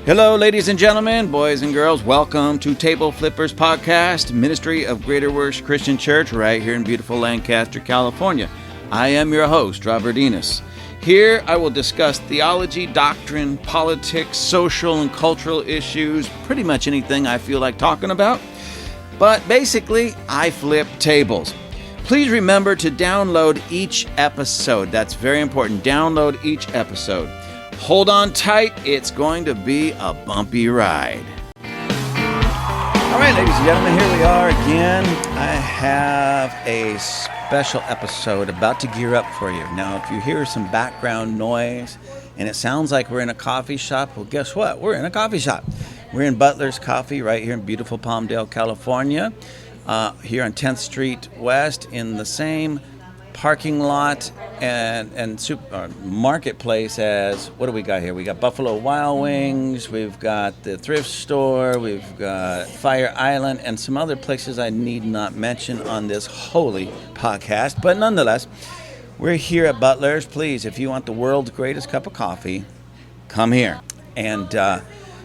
Hello, ladies and gentlemen, boys and girls. Welcome to Table Flippers Podcast, Ministry of Greater Works Christian Church, right here in beautiful Lancaster, California. I am your host, Robert Enos. Here I will discuss theology, doctrine, politics, social and cultural issues, pretty much anything I feel like talking about. But basically, I flip tables. Please remember to download each episode. That's very important. Download each episode. Hold on tight. It's going to be a bumpy ride. All right, ladies and gentlemen, here we are again. I have a special episode about to gear up for you. Now, if you hear some background noise and it sounds like we're in a coffee shop, well, guess what? We're in a coffee shop. We're in Butler's Coffee right here in beautiful Palmdale, California, here on 10th Street West in the same parking lot and marketplace as, what do we got here? We got Buffalo Wild Wings, we've got the thrift store, we've got Fire Island, and some other places I need not mention on this holy podcast. But nonetheless, we're here at Butler's. Please, if you want the world's greatest cup of coffee, come here. And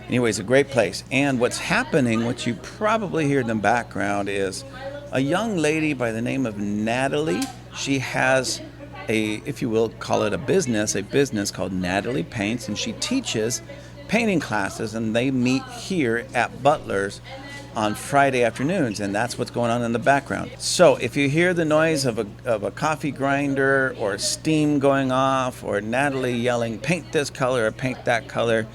anyways, a great place. And what's happening, what you probably hear in the background, is a young lady by the name of Natalie. She has if you will, call it a business called Natalie Paints, and she teaches painting classes, and they meet here at Butler's on Friday afternoons, and that's what's going on in the background. So if you hear the noise of a coffee grinder or steam going off or Natalie yelling, paint this color or paint that color,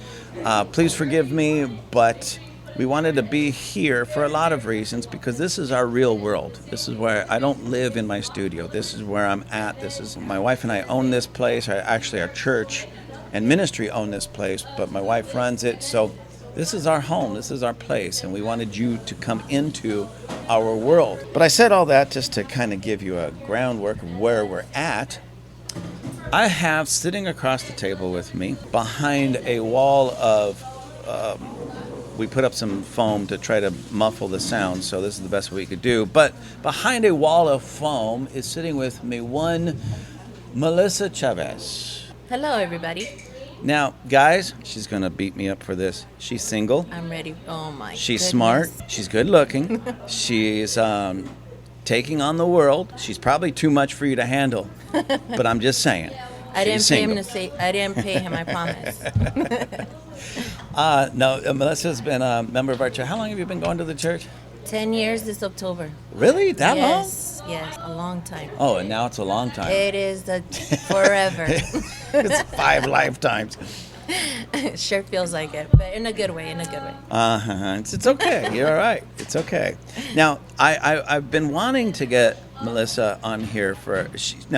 please forgive me, but we wanted to be here for a lot of reasons, because this is our real world. This is where I don't live in my studio. This is where I'm at. This is, my wife and I own this place. Actually, our church and ministry own this place, but my wife runs it. So this is our home. This is our place, and we wanted you to come into our world. But I said all that just to kind of give you a groundwork of where we're at. I have sitting across the table with me, behind a wall of we put up some foam to try to muffle the sound, so this is the best we could do. But behind a wall of foam is sitting with me one Melissa Chavez. Hello, everybody. Now, guys, she's going to beat me up for this. She's single. I'm ready. Oh, my She's goodness. smart. She's good looking. She's taking on the world. She's probably too much for you to handle, but I'm just saying. I didn't pay him, I promise. No, Melissa's been a member of our church. How long have you been going to the church? 10 years this October. Really? That long? Yes, a long time. Oh, and now it's a long time. It is forever. It's 5 lifetimes. It sure feels like it, but in a good way, It's okay. You're all right. It's okay. Now, I've been wanting to get Melissa on here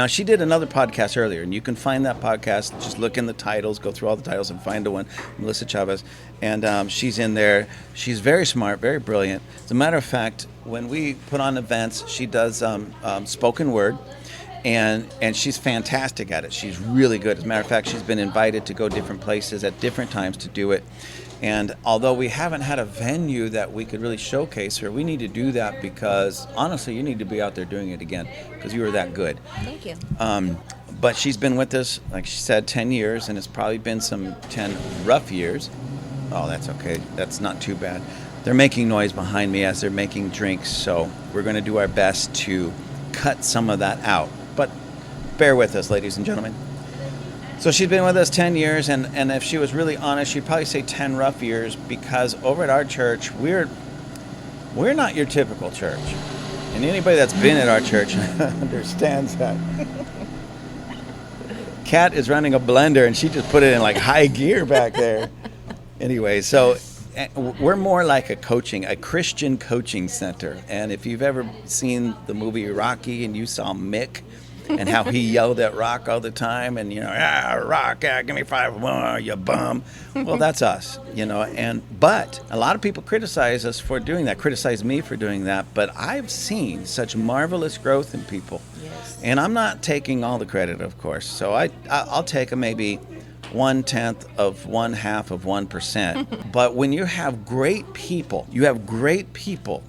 she did another podcast earlier, and you can find that podcast. Just look in the titles, go through all the titles, and find the one, Melissa Chavez. And she's in there. She's very smart, very brilliant. As a matter of fact, when we put on events, she does spoken word. And she's fantastic at it. She's really good. As a matter of fact, she's been invited to go different places at different times to do it. And although we haven't had a venue that we could really showcase her, we need to do that, because honestly, you need to be out there doing it again, because you were that good. Thank you. But she's been with us, like she said, 10 years, and it's probably been some 10 rough years. Oh, that's okay. That's not too bad. They're making noise behind me as they're making drinks, so we're going to do our best to cut some of that out. But bear with us, ladies and gentlemen. So she's been with us 10 years, and if she was really honest, she'd probably say 10 rough years, because over at our church, we're not your typical church. And anybody that's been at our church understands that. Kat is running a blender, and she just put it in like high gear back there. Anyway, so we're more like a Christian coaching center. And if you've ever seen the movie Rocky and you saw Mick and how he yelled at Rock all the time, and, Rock, give me 5 more, you bum. Well, that's us, but a lot of people criticize us for doing that, criticize me for doing that, but I've seen such marvelous growth in people. Yes. And I'm not taking all the credit, of course. So I'll take maybe 1/10 of 1/2 of 1%. But when you have great people,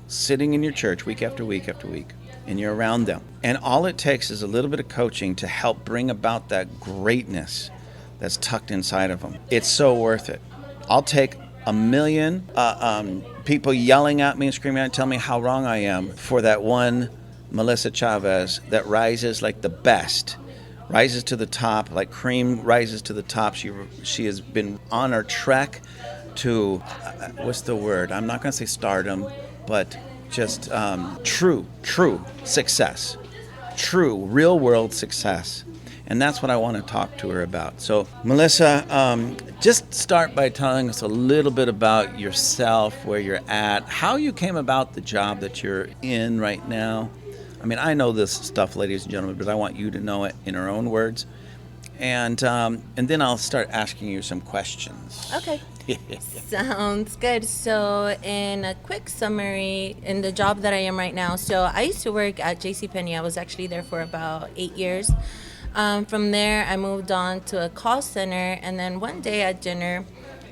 sitting in your church week after week after week, and you're around them. And all it takes is a little bit of coaching to help bring about that greatness that's tucked inside of them. It's so worth it. I'll take a million people yelling at me and screaming at me, telling me how wrong I am for that one Melissa Chavez that rises like the best, rises to the top, like cream rises to the top. She has been on her trek to, what's the word? I'm not going to say stardom, but just true success, true real world success. And that's what I want to talk to her about. So, Melissa, just start by telling us a little bit about yourself, where you're at, how you came about the job that you're in right now. I mean, I know this stuff, ladies and gentlemen, but I want you to know it in her own words. And then I'll start asking you some questions. Okay. Sounds good. So in a quick summary, in the job that I am right now, so I used to work at JCPenney. I was actually there for about 8 years. From there, I moved on to a call center. And then one day at dinner,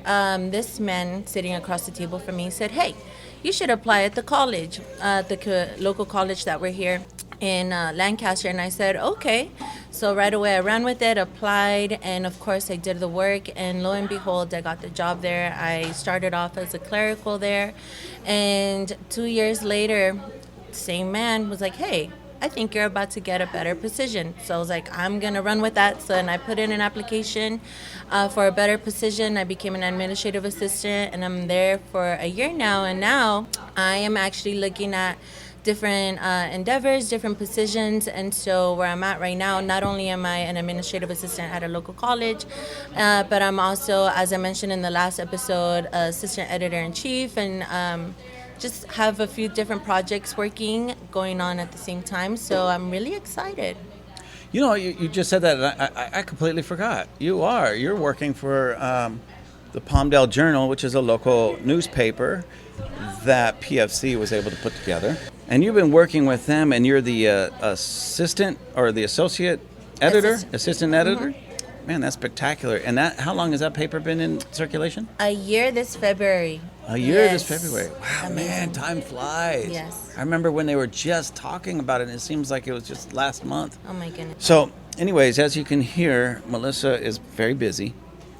this man sitting across the table from me said, "Hey, you should apply at the college, the local college that we're here in Lancaster." And I said, okay. So right away I ran with it, applied, and of course I did the work, and lo and behold, I got the job there. I started off as a clerical there, and 2 years later, same man was like, "Hey, I think you're about to get a better position." So I was like, I'm going to run with that. So then I put in an application for a better position. I became an administrative assistant, and I'm there for a year now. And now I am actually looking at different endeavors, different positions. And so where I'm at right now, not only am I an administrative assistant at a local college, but I'm also, as I mentioned in the last episode, assistant editor-in-chief, and just have a few different projects going on at the same time. So I'm really excited. You know, you just said that, and I completely forgot. You're working for the Palmdale Journal, which is a local newspaper that PFC was able to put together. And you've been working with them, and you're the assistant or the associate editor? Assistant editor? Mm-hmm. Man, that's spectacular. And how long has that paper been in circulation? A year this February. A year this February. Wow, amazing. Man, time flies. Yes. I remember when they were just talking about it, and it seems like it was just last month. Oh, my goodness. So, anyways, as you can hear, Melissa is very busy.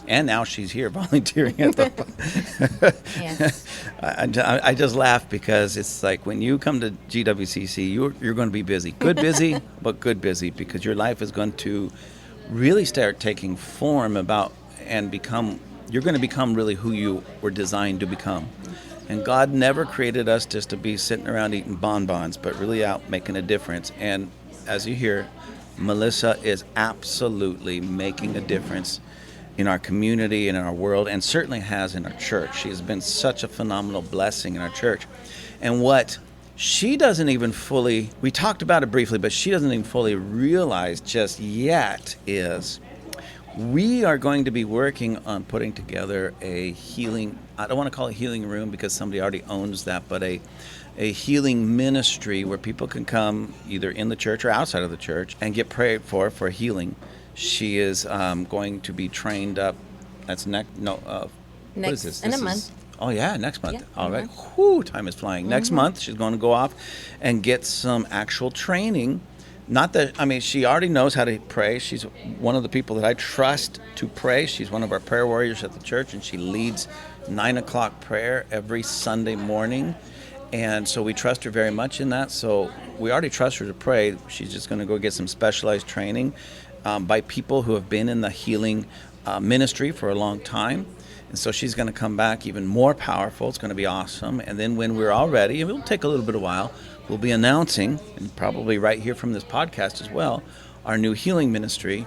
And now she's here volunteering at the... Yes. I just laugh because it's like when you come to GWCC, you're going to be busy. Good busy, but good busy, because your life is going to really start taking form you're going to become really who you were designed to become. And God never created us just to be sitting around eating bonbons, but really out making a difference. And as you hear, Melissa is absolutely making a difference in our community and in our world, and certainly has in our church. She has been such a phenomenal blessing in our church. And what she doesn't even fully, we talked about it briefly, but she doesn't even fully realize just yet is we are going to be working on putting together a healing, I don't want to call it healing room because somebody already owns that, but a healing ministry where people can come either in the church or outside of the church and get prayed for healing. She is going to be trained up. That's what is this? In a month. Oh, yeah, next month. Yeah, all right. Whew, time is flying. Mm-hmm. Next month, she's going to go off and get some actual training. She already knows how to pray. She's one of the people that I trust to pray. She's one of our prayer warriors at the church, and she leads 9 o'clock prayer every Sunday morning. And so we trust her very much in that. So we already trust her to pray. She's just going to go get some specialized training by people who have been in the healing ministry for a long time. And so she's going to come back even more powerful. It's going to be awesome. And then when we're all ready, and it'll take a little bit of a while, we'll be announcing, and probably right here from this podcast as well, our new healing ministry.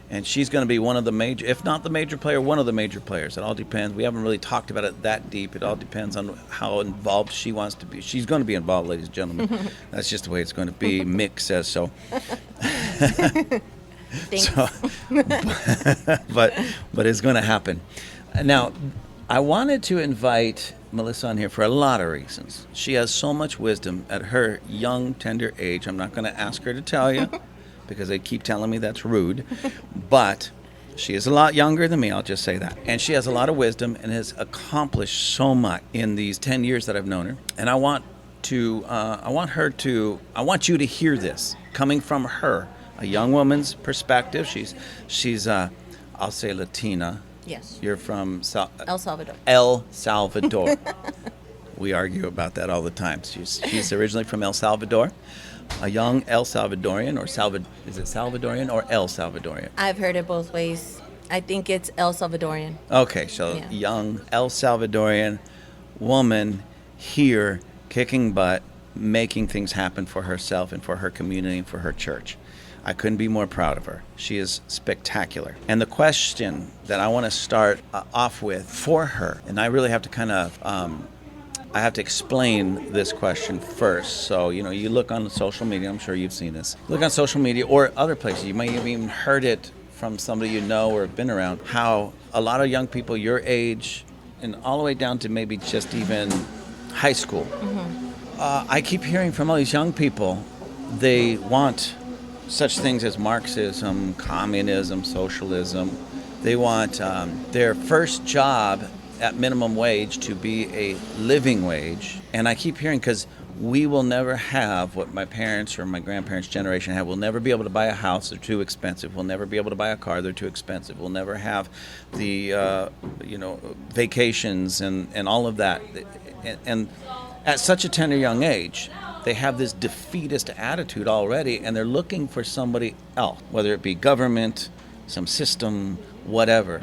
And she's going to be one of the major, if not the major player, one of the major players. It all depends. We haven't really talked about it that deep. It all depends on how involved she wants to be. She's going to be involved, ladies and gentlemen. That's just the way it's going to be. Mick says so. Thanks. So, but it's going to happen. Now, I wanted to invite Melissa on here for a lot of reasons. She has so much wisdom at her young, tender age. I'm not going to ask her to tell you because they keep telling me that's rude. But she is a lot younger than me, I'll just say that. And she has a lot of wisdom and has accomplished so much in these 10 years that I've known her. And I want you to hear this coming from her, a young woman's perspective. She's I'll say Latina. Yes. You're from El Salvador. El Salvador. We argue about that all the time. She's originally from El Salvador, a young El Salvadorian, or is it Salvadorian or El Salvadorian? I've heard it both ways. I think it's El Salvadorian. Okay, so Yeah. young El Salvadorian woman here kicking butt, making things happen for herself and for her community and for her church. I couldn't be more proud of her. She is spectacular. And the question that I want to start off with for her, and I really have to kind of, I have to explain this question first. So, you look on social media, I'm sure you've seen this. Look on social media or other places, you might have even heard it from somebody you know or have been around, how a lot of young people your age and all the way down to maybe just even high school. I keep hearing from all these young people, they want such things as Marxism, communism, socialism. They want their first job at minimum wage to be a living wage. And I keep hearing, because we will never have what my parents or my grandparents' generation had. We'll never be able to buy a house, they're too expensive. We'll never be able to buy a car, they're too expensive. We'll never have the vacations and all of that. And at such a tender young age, they have this defeatist attitude already, and they're looking for somebody else, whether it be government, some system, whatever,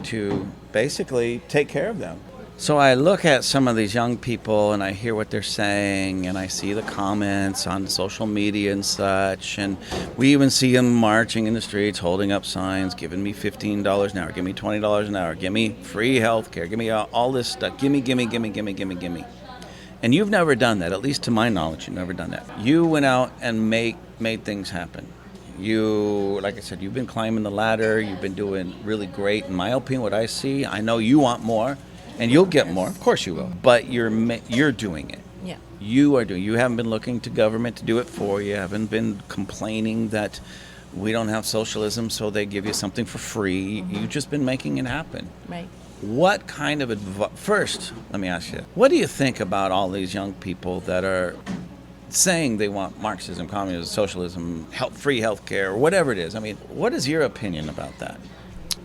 to basically take care of them. So I look at some of these young people and I hear what they're saying, and I see the comments on social media and such, and we even see them marching in the streets, holding up signs, giving me $15 an hour, give me $20 an hour, give me free health care, give me all this stuff, gimme. And you've never done that, at least to my knowledge, you've never done that. You went out and made things happen. You, like I said, you've been climbing the ladder, you've been doing really great. In my opinion, what I see, I know you want more, and you'll get more, of course you will, but you're doing it. Yeah. You haven't been looking to government to do it for you, haven't been complaining that we don't have socialism, so they give you something for free. You've just been making it happen. Right. What kind of advice? First, let me ask you, what do you think about all these young people that are saying they want Marxism, communism, socialism, free health care, or whatever it is? I mean, what is your opinion about that?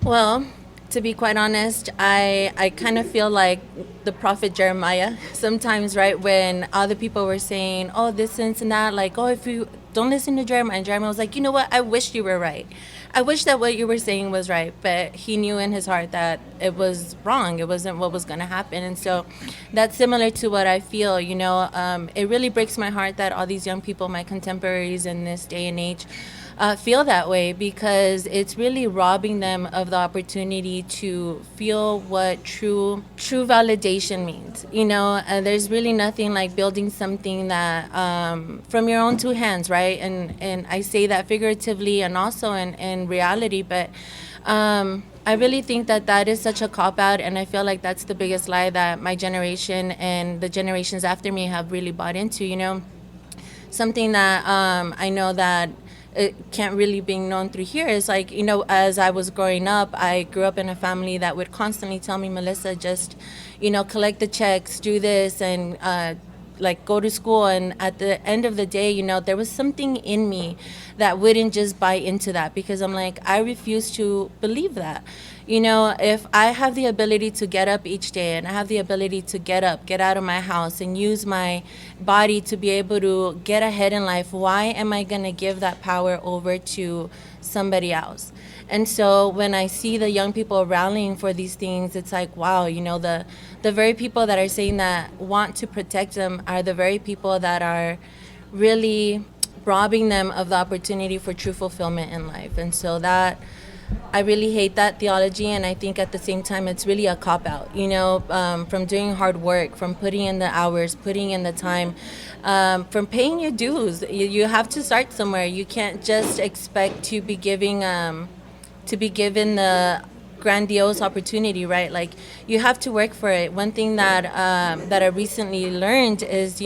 Well, to be quite honest, I kind of feel like the prophet Jeremiah sometimes, right, when other people were saying, oh, this and that, like, oh, if you don't listen to Jeremiah, and Jeremiah was like, you know what, I wish you were right. I wish that what you were saying was right, but he knew in his heart that it was wrong. It wasn't what was going to happen. And so that's similar to what I feel, it really breaks my heart that all these young people, my contemporaries in this day and age, feel that way, because it's really robbing them of the opportunity to feel what true validation means. There's really nothing like building something that from your own two hands, right? And I say that figuratively and also in reality, but I really think that is such a cop-out, and I feel like that's the biggest lie that my generation and the generations after me have really bought into, something that I know that it can't really be known through here is like, as I was growing up, I grew up in a family that would constantly tell me, Melissa, just, collect the checks, do this, and go to school. And at the end of the day, there was something in me that wouldn't just buy into that, because I'm like, I refuse to believe that. If I have the ability to get up each day, and I have the ability to get out of my house and use my body to be able to get ahead in life, why am I going to give that power over to somebody else? And so when I see the young people rallying for these things, it's like, wow, the very people that are saying that want to protect them are the very people that are really robbing them of the opportunity for true fulfillment in life. And so that, I really hate that theology, and I think at the same time it's really a cop-out, from doing hard work, from putting in the hours, putting in the time, from paying your dues. You have to start somewhere. You can't just expect to be given the grandiose opportunity, right? Like, you have to work for it. One thing that I recently learned is,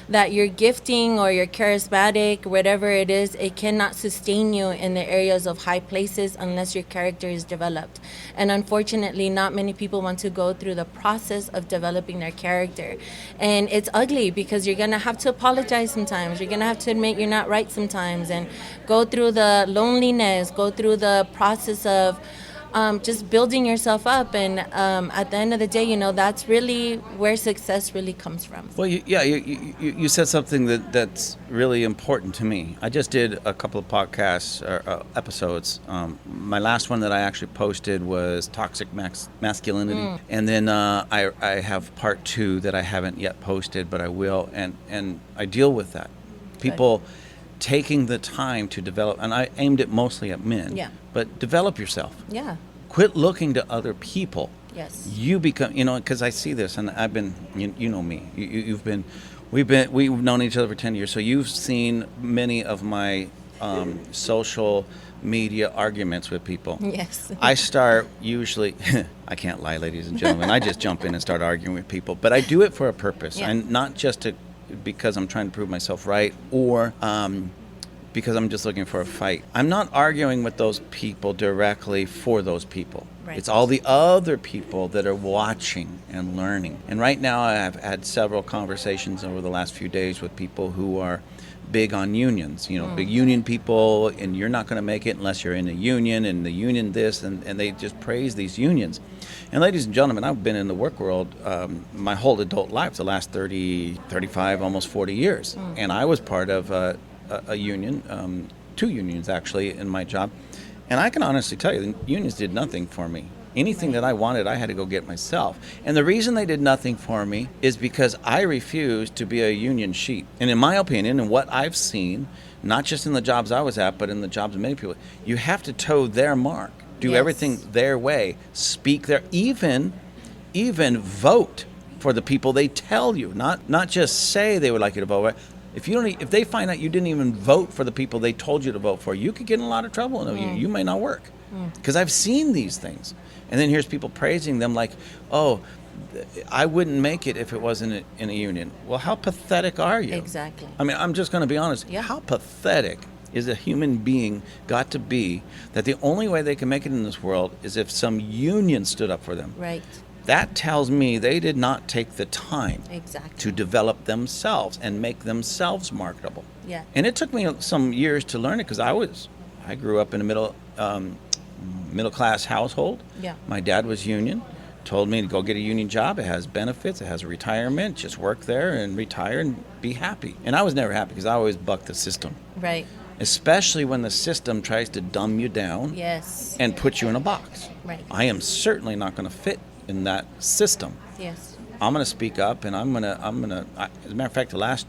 that your gifting or your charismatic, whatever it is, it cannot sustain you in the areas of high places unless your character is developed. And unfortunately, not many people want to go through the process of developing their character. And it's ugly, because you're going to have to apologize sometimes. You're going to have to admit you're not right sometimes, and go through the loneliness, go through the process of just building yourself up. And at the end of the day, that's really where success really comes from. Well, you said something that's really important to me. I just did a couple of podcasts or episodes. My last one that I actually posted was toxic masculinity, and then I have part 2 that I haven't yet posted, but I will, and I deal with that. People taking the time to develop, and I aimed it mostly at men. Yeah. But develop yourself. Yeah. Quit looking to other people. Yes. You become, because I see this, and I've been, you know me. We've known each other for 10 years, so you've seen many of my social media arguments with people. Yes. I start usually, I can't lie, ladies and gentlemen. I just jump in and start arguing with people, but I do it for a purpose, and not just because I'm trying to prove myself right, or because I'm just looking for a fight. I'm not arguing with those people directly for those people. Right. It's all the other people that are watching and learning. And right now I've had several conversations over the last few days with people who are big on unions, big union people, and you're not going to make it unless you're in a union, and the union this, and they just praise these unions. And ladies and gentlemen, I've been in the work world my whole adult life, the last 30, 35, almost 40 years. And I was part of a union, 2 unions actually in my job. And I can honestly tell you, the unions did nothing for me. Anything that I wanted, I had to go get myself. And the reason they did nothing for me is because I refused to be a union sheep. And in my opinion, and what I've seen, not just in the jobs I was at, but in the jobs of many people, you have to toe their mark, do everything their way, speak even vote for the people they tell you, not just say they would like you to vote. If they find out you didn't even vote for the people they told you to vote for, you could get in a lot of trouble, and you may not work. Because I've seen these things. And then here's people praising them like, oh, I wouldn't make it if it wasn't in a union. Well, how pathetic are you? Exactly. I mean, I'm just going to be honest. Yeah. How pathetic is a human being got to be that the only way they can make it in this world is if some union stood up for them? Right. That tells me they did not take the time Exactly. to develop themselves and make themselves marketable. Yeah. And it took me some years to learn it because I grew up in a middle class household. Yeah. My dad was union, told me to go get a union job. It has benefits, it has a retirement, just work there and retire and be happy. And I was never happy because I always bucked the system. Right. Especially when the system tries to dumb you down and put you in a box. Right. I am certainly not going to fit in that system. Yes. I'm going to speak up, and I'm going to, as a matter of fact, the last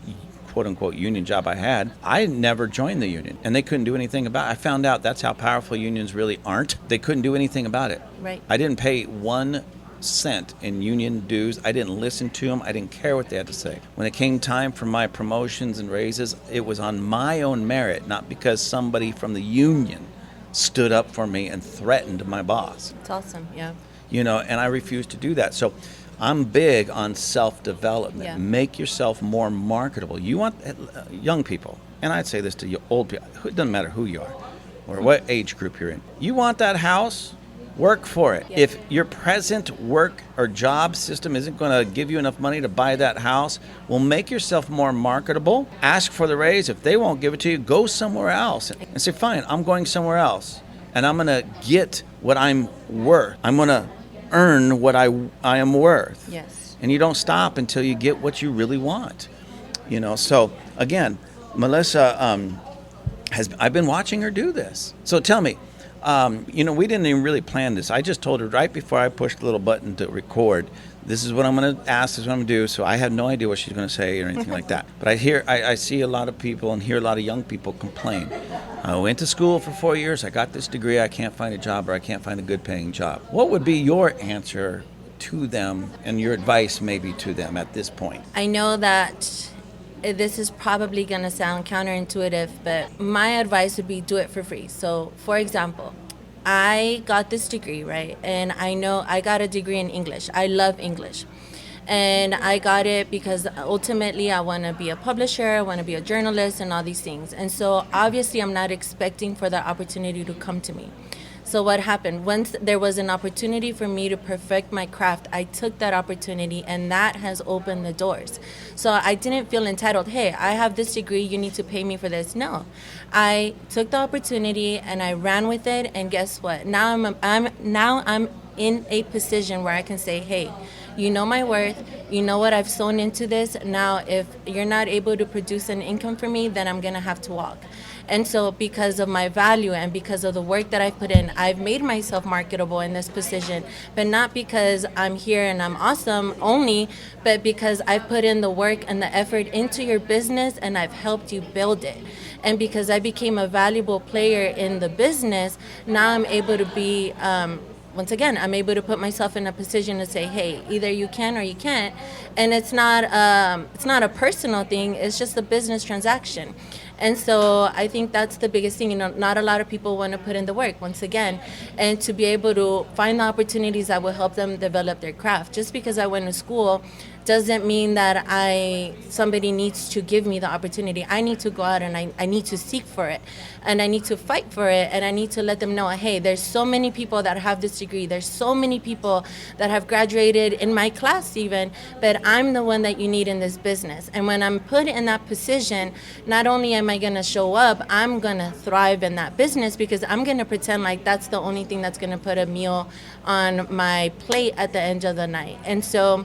quote-unquote union job I had, I never joined the union, and they couldn't do anything about it. I found out that's how powerful unions really aren't. They couldn't do anything about it. Right. I didn't pay 1 cent in union dues. I didn't listen to them. I didn't care what they had to say. When it came time for my promotions and raises, it was on my own merit, not because somebody from the union stood up for me and threatened my boss. It's awesome, yeah. And I refuse to do that. So I'm big on self-development. Yeah. Make yourself more marketable. You want young people, and I'd say this to you old people, it doesn't matter who you are or what age group you're in. You want that house? Work for it. Yeah. If your present work or job system isn't going to give you enough money to buy that house, well, make yourself more marketable. Ask for the raise. If they won't give it to you, go somewhere else and say, fine, I'm going somewhere else, and I'm going to get what I'm worth. I'm going to earn what I am worth. Yes. And you don't stop until you get what you really want. So again, Melissa, I've been watching her do this. So tell me, we didn't even really plan this. I just told her right before I pushed the little button to record, this is what I'm going to ask, this is what I'm going to do. So I had no idea what she's going to say or anything like that. But I see a lot of people and hear a lot of young people complain. I went to school for 4 years. I got this degree. I can't find a job, or I can't find a good paying job. What would be your answer to them and your advice maybe to them at this point? I know that this is probably going to sound counterintuitive, but my advice would be do it for free. So, for example, I got this degree, right? And I know I got a degree in English. I love English. And I got it because ultimately I want to be a publisher, I want to be a journalist and all these things. And so obviously I'm not expecting for that opportunity to come to me. So what happened? Once there was an opportunity for me to perfect my craft, I took that opportunity, and that has opened the doors. So I didn't feel entitled. Hey, I have this degree, you need to pay me for this. No, I took the opportunity and I ran with it. And guess what? Now I'm in a position where I can say, hey, you know my worth, you know what I've sown into this. Now, if you're not able to produce an income for me, then I'm gonna have to walk. And so because of my value and because of the work that I've put in, I've made myself marketable in this position, but not because I'm here and I'm awesome only, but because I've put in the work and the effort into your business and I've helped you build it. And because I became a valuable player in the business, now I'm able to be, once again, I'm able to put myself in a position to say, hey, either you can or you can't. And it's not a personal thing, it's just a business transaction. And so I think that's the biggest thing. Not a lot of people want to put in the work, once again, and to be able to find the opportunities that will help them develop their craft. Just because I went to school doesn't mean that somebody needs to give me the opportunity. I need to go out and I need to seek for it, and I need to fight for it, and I need to let them know, hey, there's so many people that have this degree, there's so many people that have graduated in my class even, but I'm the one that you need in this business. And when I'm put in that position, not only am I going to show up, I'm going to thrive in that business, because I'm going to pretend like that's the only thing that's going to put a meal on my plate at the end of the night. And so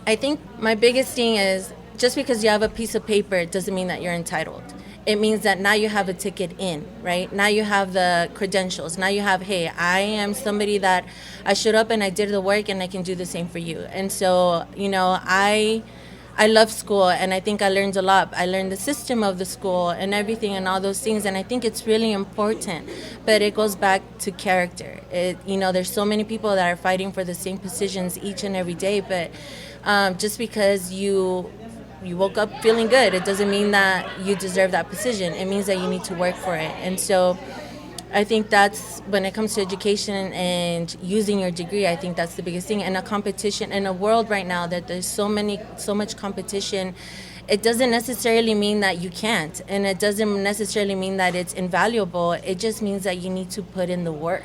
I think my biggest thing is, just because you have a piece of paper doesn't mean that you're entitled. It means that now you have a ticket in, right? Now you have the credentials. Now you have, hey, I am somebody that I showed up and I did the work, and I can do the same for you. And so, I love school, and I think I learned a lot. I learned the system of the school and everything and all those things, and I think it's really important. But it goes back to character. There's so many people that are fighting for the same positions each and every day, but just because you woke up feeling good, it doesn't mean that you deserve that position. It means that you need to work for it. And so I think that's, when it comes to education and using your degree, I think that's the biggest thing. And a competition in a world right now that there's so much competition, it doesn't necessarily mean that you can't, and it doesn't necessarily mean that it's invaluable. It just means that you need to put in the work.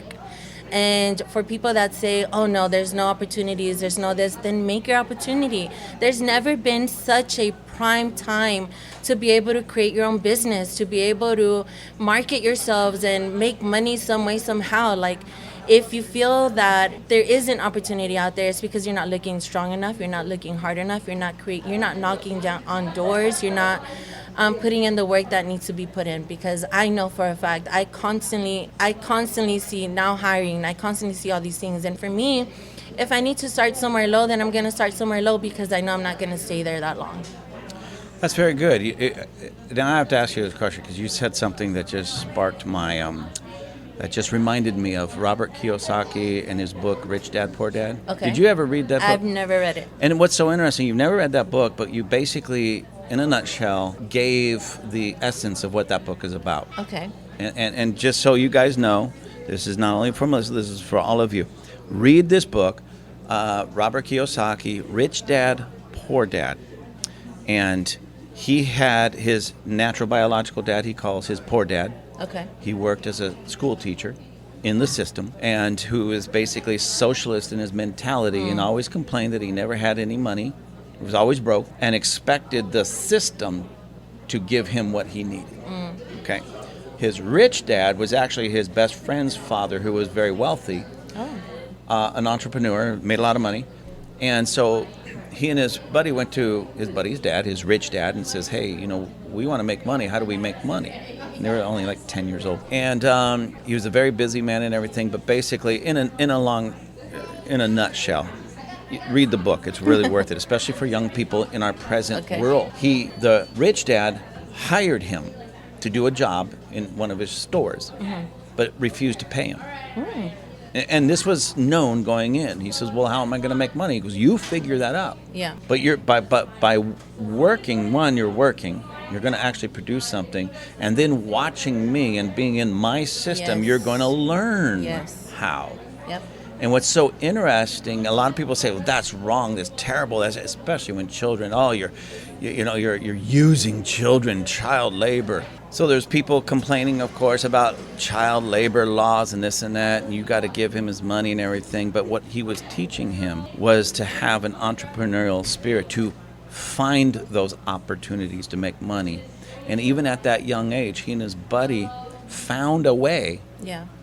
And for people that say, oh no, there's no opportunities, there's no this, then make your opportunity. There's never been such a prime time to be able to create your own business, to be able to market yourselves and make money some way, somehow. Like, if you feel that there is an opportunity out there, it's because you're not looking strong enough, you're not looking hard enough, you're not knocking down on doors, you're not putting in the work that needs to be put in. Because I know for a fact, I constantly see now hiring, I constantly see all these things. And for me, if I need to start somewhere low, then I'm going to start somewhere low, because I know I'm not going to stay there that long. That's very good. Now I have to ask you this question, because you said something that just sparked my, that just reminded me of Robert Kiyosaki and his book, Rich Dad, Poor Dad. Okay. Did you ever read that book? I've never read it. And what's so interesting, you've never read that book, but you basically, in a nutshell, gave the essence of what that book is about. Okay. And just so you guys know, this is not only for Melissa, this is for all of you. Read this book, Robert Kiyosaki, Rich Dad, Poor Dad. And he had his natural biological dad, he calls his poor dad. Okay. He worked as a school teacher in the system, and who is basically socialist in his mentality, and always complained that he never had any money, was always broke, and expected the system to give him what he needed. Okay. His rich dad was actually his best friend's father, who was very wealthy, an entrepreneur, made a lot of money. And so he and his buddy went to his buddy's dad, his rich dad, and says, hey, we want to make money. How do we make money? And they were only like 10 years old. And he was a very busy man and everything, but basically, in a nutshell, read the book. It's really worth it, especially for young people in our present world. The rich dad hired him to do a job in one of his stores, but refused to pay him. And this was known going in. He says, well, how am I going to make money? He goes, you figure that out. Yeah. But by working, you're working. You're going to actually produce something. And then watching me and being in my system, you're going to learn how. Yep. And what's so interesting, a lot of people say, well, that's wrong, that's terrible, that's, especially when children, you're using children, child labor. So there's people complaining, of course, about child labor laws and this and that, and you got to give him his money and everything. But what he was teaching him was to have an entrepreneurial spirit, to find those opportunities to make money. And even at that young age, he and his buddy found a way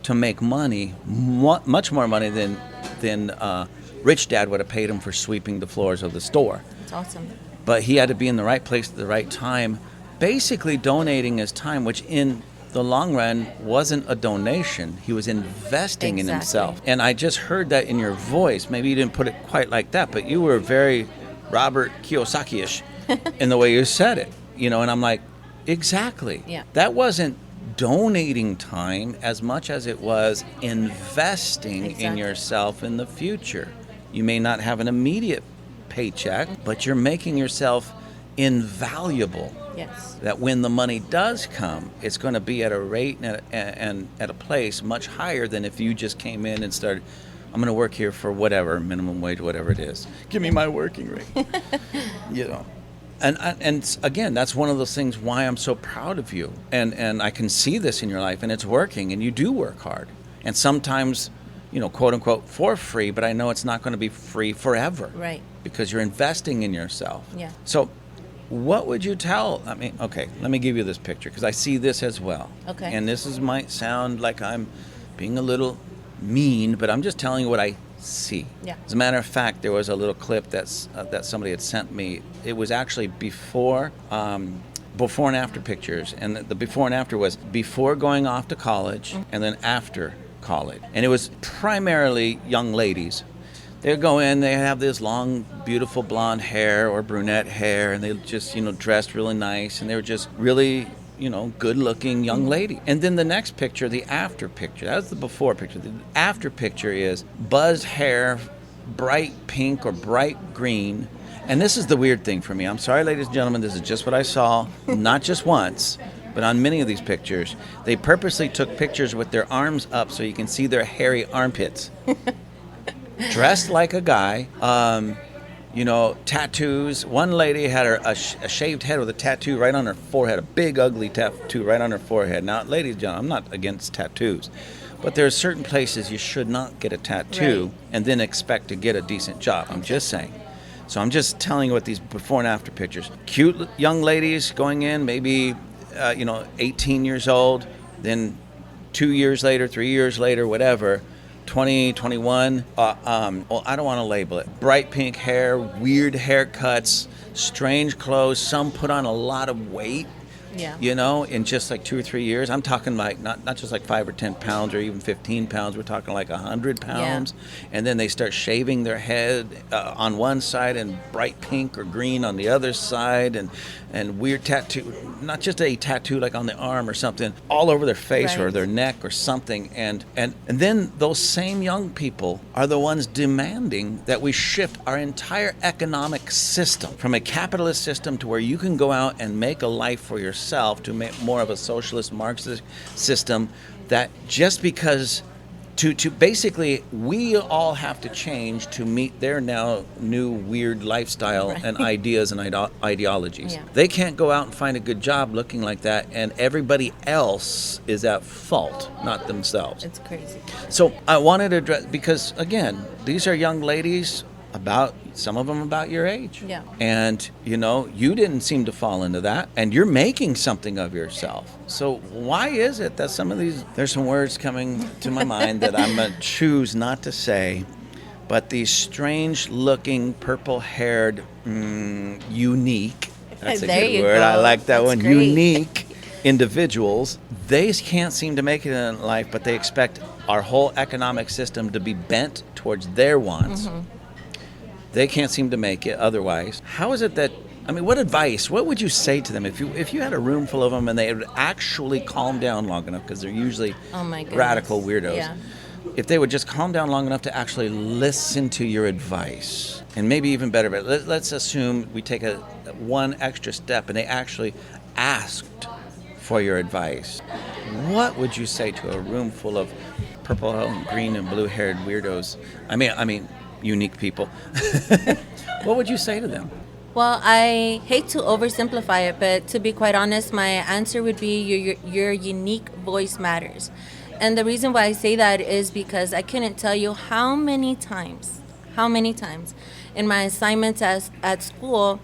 to make money, much more money than Rich Dad would have paid him for sweeping the floors of the store. That's awesome. But he had to be in the right place at the right time, basically donating his time, which in the long run wasn't a donation. He was investing in himself. And I just heard that in your voice. Maybe you didn't put it quite like that, but you were very Robert Kiyosaki-ish in the way you said it. And I'm like, exactly. Yeah. That wasn't donating time as much as it was investing in yourself in the future. You may not have an immediate paycheck, but you're making yourself invaluable. Yes. That when the money does come, it's going to be at a rate and at a place much higher than if you just came in and started, I'm going to work here for whatever, minimum wage, whatever it is. Give me my working rate. And again, that's one of those things why I'm so proud of you. And I can see this in your life, and it's working, and you do work hard. And sometimes, quote unquote, for free, but I know it's not going to be free forever. Right. Because you're investing in yourself. Yeah. So what would you tell? Okay, let me give you this picture because I see this as well. Okay. And might sound like I'm being a little mean, but I'm just telling you what I see. Yeah. As a matter of fact, there was a little clip that somebody had sent me. It was actually before and after pictures, and the before and after was before going off to college and then after college. And it was primarily young ladies. They'd go in, they have this long, beautiful blonde hair or brunette hair, and they just, dressed really nice, and they were just really, good-looking young lady. And then the next picture, the after picture, that was the before picture. The after picture is buzzed hair, bright pink or bright green. And this is the weird thing for me. I'm sorry, ladies and gentlemen, this is just what I saw, not just once, but on many of these pictures. They purposely took pictures with their arms up so you can see their hairy armpits. Dressed like a guy, tattoos. One lady had a shaved head with a tattoo right on her forehead, a big ugly tattoo right on her forehead. Now, ladies and gentlemen, I'm not against tattoos, but there are certain places you should not get a tattoo and then expect to get a decent job. I'm just saying. So I'm just telling you what these before and after pictures. Cute young ladies going in, maybe, 18 years old, then 2 years later, 3 years later, whatever, 20, 21, I don't want to label it. Bright pink hair, weird haircuts, strange clothes. Some put on a lot of weight, in just like 2 or 3 years. I'm talking like not just like 5 or 10 pounds or even 15 pounds. We're talking like 100 pounds. Yeah. And then they start shaving their head on one side and bright pink or green on the other side and weird tattoo, not just a tattoo like on the arm or something, all over their face or their neck or something. And then those same young people are the ones demanding that we shift our entire economic system from a capitalist system to where you can go out and make a life for yourself to make more of a socialist Marxist system that just because to basically we all have to change to meet their now new weird lifestyle and ideas and ideologies. Yeah. They can't go out and find a good job looking like that, and everybody else is at fault, not themselves. It's crazy. So I wanted to address, because again, these are young ladies, some of them about your age. Yeah. And, you didn't seem to fall into that. And you're making something of yourself. So why is it that there's some words coming to my mind that I'm going to choose not to say, but these strange looking, purple-haired, unique, that's a good word. I like that one, great. Unique individuals, they can't seem to make it in life, but they expect our whole economic system to be bent towards their wants. Mm-hmm. They can't seem to make it otherwise. How is it that, what would you say to them if you had a room full of them and they would actually calm down long enough, because they're usually radical weirdos. Yeah. If they would just calm down long enough to actually listen to your advice, and maybe even better, but let's assume we take one extra step and they actually asked for your advice. What would you say to a room full of purple and green and blue-haired weirdos? I mean, unique people. What would you say to them? Well, I hate to oversimplify it, but to be quite honest, my answer would be your unique voice matters. And the reason why I say that is because I couldn't tell you how many times in my assignments at school,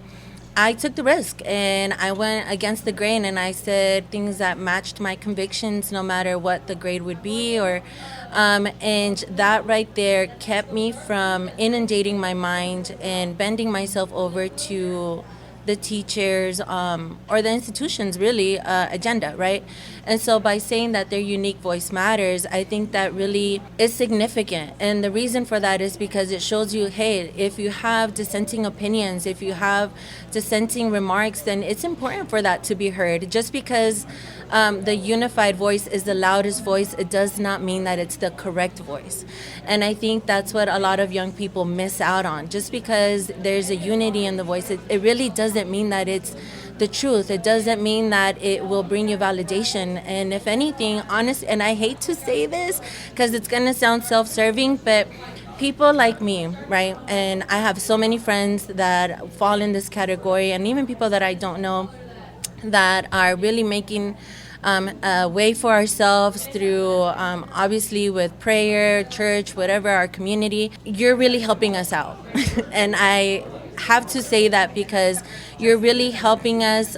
I took the risk and I went against the grain and I said things that matched my convictions no matter what the grade would be and that right there kept me from inundating my mind and bending myself over to the teachers or the institution's really agenda, right? And so by saying that their unique voice matters, I think that really is significant. And the reason for that is because it shows you, hey, if you have dissenting opinions, if you have dissenting remarks, then it's important for that to be heard. Just because the unified voice is the loudest voice, it does not mean that it's the correct voice. And I think that's what a lot of young people miss out on. Just because there's a unity in the voice, it really doesn't mean that it's the truth. It doesn't mean that it will bring you validation. And if anything, honest, and I hate to say this because it's going to sound self-serving, but people like me, right? And I have so many friends that fall in this category, and even people that I don't know that are really making a way for ourselves through obviously with prayer, church, whatever, our community. You're really helping us out. And I have to say that because you're really helping us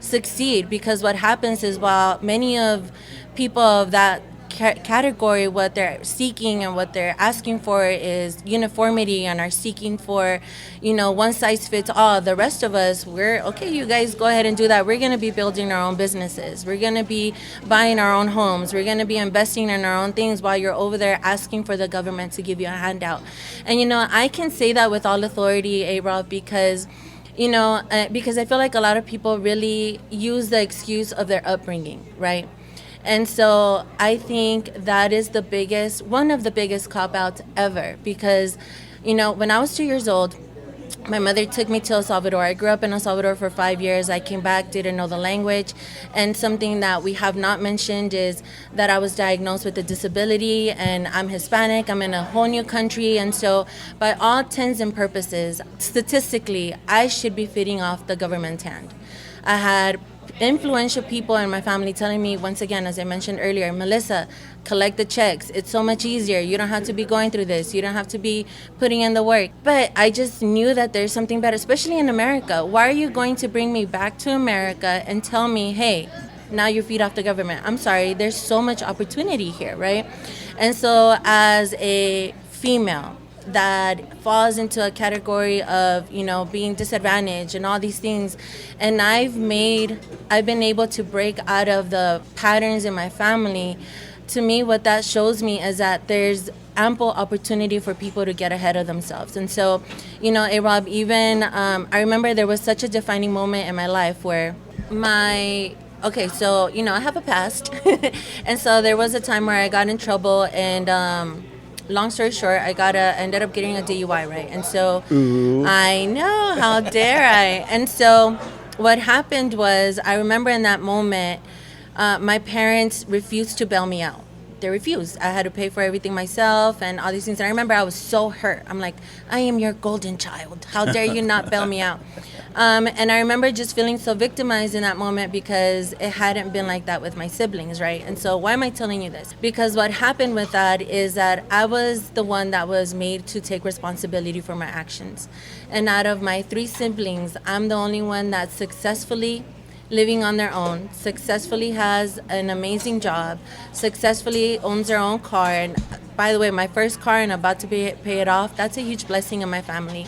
succeed, because what happens is while many of people of that category, what they're seeking and what they're asking for is uniformity and are seeking for, one size fits all. The rest of us, we're okay, you guys go ahead and do that. We're going to be building our own businesses. We're going to be buying our own homes. We're going to be investing in our own things while you're over there asking for the government to give you a handout. And, I can say that with all authority, A-Rob, because because I feel like a lot of people really use the excuse of their upbringing, right? And so I think that is one of the biggest cop-outs ever, because, when I was 2 years old, my mother took me to El Salvador. I grew up in El Salvador for 5 years. I came back, didn't know the language. And something that we have not mentioned is that I was diagnosed with a disability and I'm Hispanic. I'm in a whole new country. And so by all intents and purposes, statistically, I should be feeding off the government's hand. I had influential people in my family telling me, once again, as I mentioned earlier, Melissa, collect the checks. It's so much easier. You don't have to be going through this. You don't have to be putting in the work. But I just knew that there's something better, especially in America. Why are you going to bring me back to America and tell me, hey, now you feed off the government? I'm sorry, there's so much opportunity here, right? And so as a female that falls into a category of, being disadvantaged and all these things, and I've been able to break out of the patterns in my family. To me, what that shows me is that there's ample opportunity for people to get ahead of themselves. And so, A-Rob, even I remember there was such a defining moment in my life where I have a past. And so there was a time where I got in trouble, and long story short, I ended up getting a DUI, right? And so Ooh. I know, how dare I? And so what happened was, I remember in that moment, my parents refused to bail me out. They refused. I had to pay for everything myself and all these things. And I remember I was so hurt. I'm like, I am your golden child. How dare you not bail me out? And I remember just feeling so victimized in that moment because it hadn't been like that with my siblings, right? And so why am I telling you this? Because what happened with that is that I was the one that was made to take responsibility for my actions. And out of my 3 siblings, I'm the only one that's successfully living on their own, successfully has an amazing job, successfully owns their own car. And by the way, my first car and about to pay it off, that's a huge blessing in my family.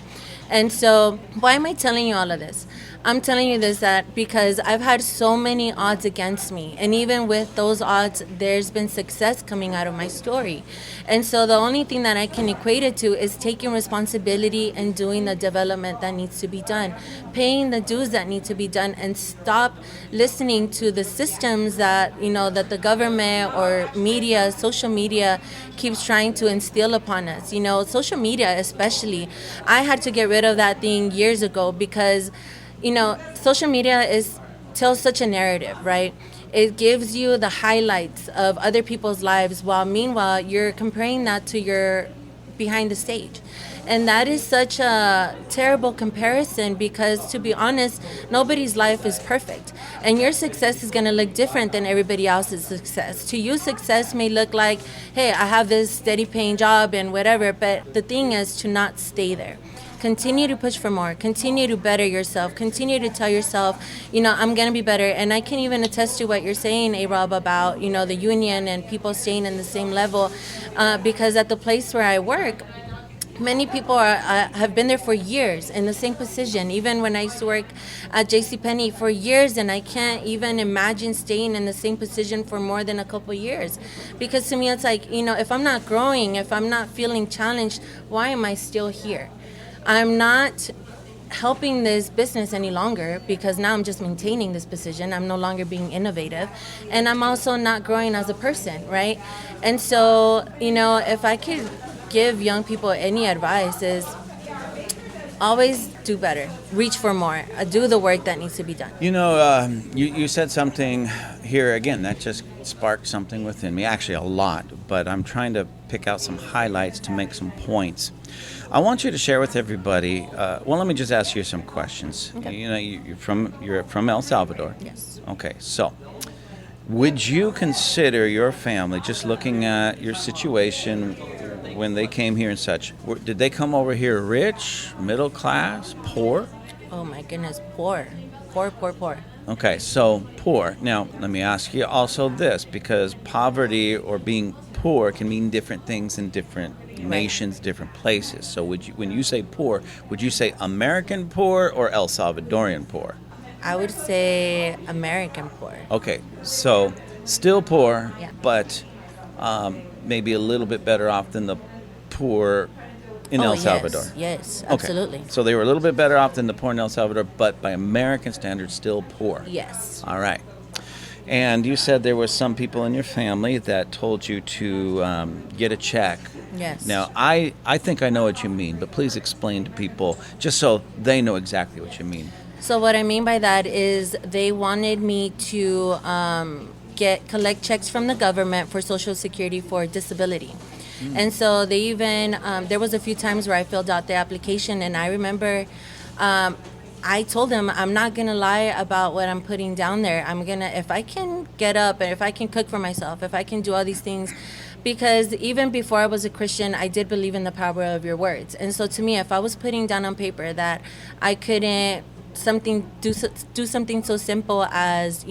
And so why am I telling you all of this? I'm telling you this because I've had so many odds against me. And even with those odds, there's been success coming out of my story. And so the only thing that I can equate it to is taking responsibility and doing the development that needs to be done, paying the dues that need to be done, and stop listening to the systems that, that the government or media, social media keeps trying to instill upon us. Social media especially, I had to get rid of that thing years ago because social media tells such a narrative, right? It gives you the highlights of other people's lives while meanwhile you're comparing that to behind the stage. And that is such a terrible comparison because, to be honest, nobody's life is perfect. And your success is going to look different than everybody else's success. To you, success may look like, hey, I have this steady paying job and whatever. But the thing is to not stay there. Continue to push for more. Continue to better yourself. Continue to tell yourself, I'm going to be better. And I can even attest to what you're saying, A-Rob, about, the union and people staying in the same level. Because at the place where I work, many people have been there for years in the same position. Even when I used to work at JCPenney for years, and I can't even imagine staying in the same position for more than a couple years. Because to me, it's like, if I'm not growing, if I'm not feeling challenged, why am I still here? I'm not helping this business any longer because now I'm just maintaining this position. I'm no longer being innovative, and I'm also not growing as a person, right? And so, if I could give young people any advice is always do better, reach for more, do the work that needs to be done. You said something here again that just sparked something within me, actually a lot, but I'm trying to pick out some highlights to make some points. I want you to share with everybody. Let me just ask you some questions. Okay. You're from El Salvador. Yes. Okay, so would you consider your family, just looking at your situation when they came here and such, did they come over here rich, middle class, poor? Oh my goodness, poor. Okay, so poor. Now, let me ask you also this, because poverty or being poor can mean different things in different nations, different places. So when you say poor, would you say American poor or El Salvadorian poor? I would say American poor. Okay, so still poor, yeah. But maybe a little bit better off than the poor in El Salvador. Yes, absolutely. Okay. So they were a little bit better off than the poor in El Salvador, but by American standards, still poor. Yes. All right. And you said there were some people in your family that told you to get a check. Yes. Now, I think I know what you mean, but please explain to people just so they know exactly what you mean. So what I mean by that is they wanted me to collect checks from the government for Social Security for disability. And so they even, there was a few times where I filled out the application, and I remember I told them I'm not going to lie about what I'm putting down there. I'm going to, if I can get up and if I can cook for myself, if I can do all these things, because even before I was a Christian, I did believe in the power of your words. And so to me, if I was putting down on paper that I couldn't do something so simple as,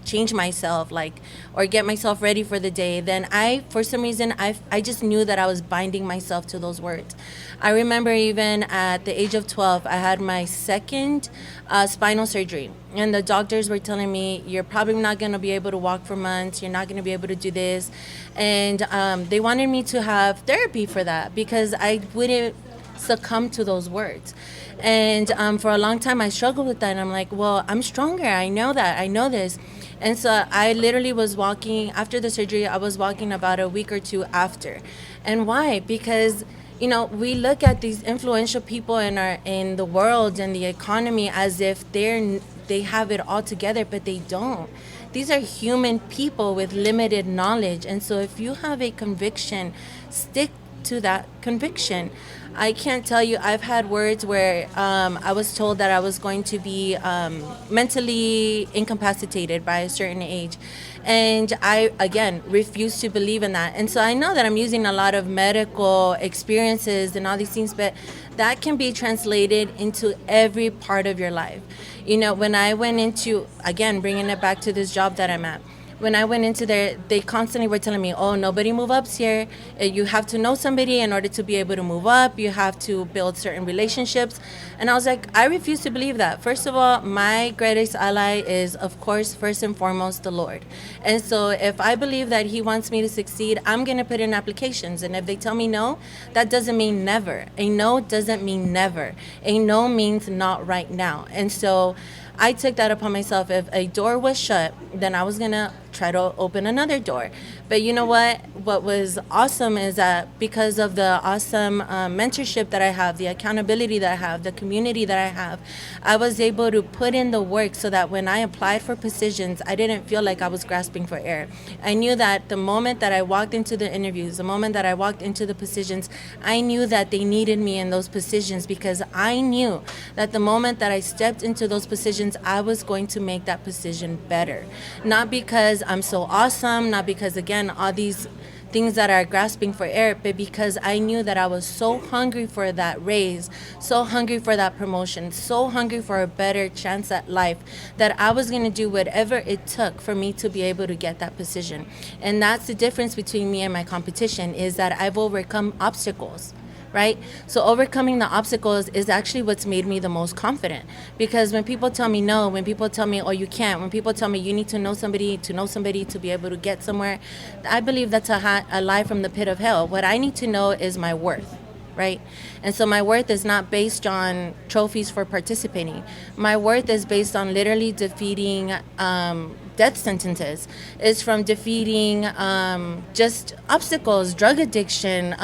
change myself, or get myself ready for the day, then for some reason, I just knew that I was binding myself to those words. I remember even at the age of 12, I had my second spinal surgery, and the doctors were telling me, you're probably not going to be able to walk for months, you're not going to be able to do this, and they wanted me to have therapy for that because I wouldn't succumb to those words. And for a long time, I struggled with that, and I'm like, well, I'm stronger, I know that, I know this. And so I literally was walking, after the surgery, I was walking about a week or two after. And why? Because, we look at these influential people in the world and the economy as if they have it all together, but they don't. These are human people with limited knowledge. And so if you have a conviction, stick to that conviction. I can't tell you, I've had words where I was told that I was going to be mentally incapacitated by a certain age. And I, again, refuse to believe in that. And so I know that I'm using a lot of medical experiences and all these things, but that can be translated into every part of your life. When I went into, again, bringing it back to this job that I'm at, when I went into there, they constantly were telling me, oh, nobody move ups here. You have to know somebody in order to be able to move up. You have to build certain relationships. And I was like, I refuse to believe that. First of all, my greatest ally is, of course, first and foremost, the Lord. And so if I believe that He wants me to succeed, I'm going to put in applications. And if they tell me no, that doesn't mean never. A no doesn't mean never. A no means not right now. And so I took that upon myself. If a door was shut, then I was going to try to open another door. But you know what was awesome is that because of the awesome mentorship that I have, the accountability that I have, the community that I have, I was able to put in the work so that when I applied for positions, I didn't feel like I was grasping for air. I knew that the moment that I walked into the interviews, the moment that I walked into the positions, I knew that they needed me in those positions, because I knew that the moment that I stepped into those positions, I was going to make that position better. Not because I'm so awesome, not because, again, all these things that are grasping for air, but because I knew that I was so hungry for that raise, so hungry for that promotion, so hungry for a better chance at life, that I was going to do whatever it took for me to be able to get that position. And that's the difference between me and my competition, is that I've overcome obstacles. Right? So overcoming the obstacles is actually what's made me the most confident. Because when people tell me no, when people tell me, oh, you can't, when people tell me you need to know somebody to be able to get somewhere, I believe that's a lie from the pit of hell. What I need to know is my worth. Right? And so my worth is not based on trophies for participating. My worth is based on literally defeating death sentences. It's from defeating just obstacles, drug addiction,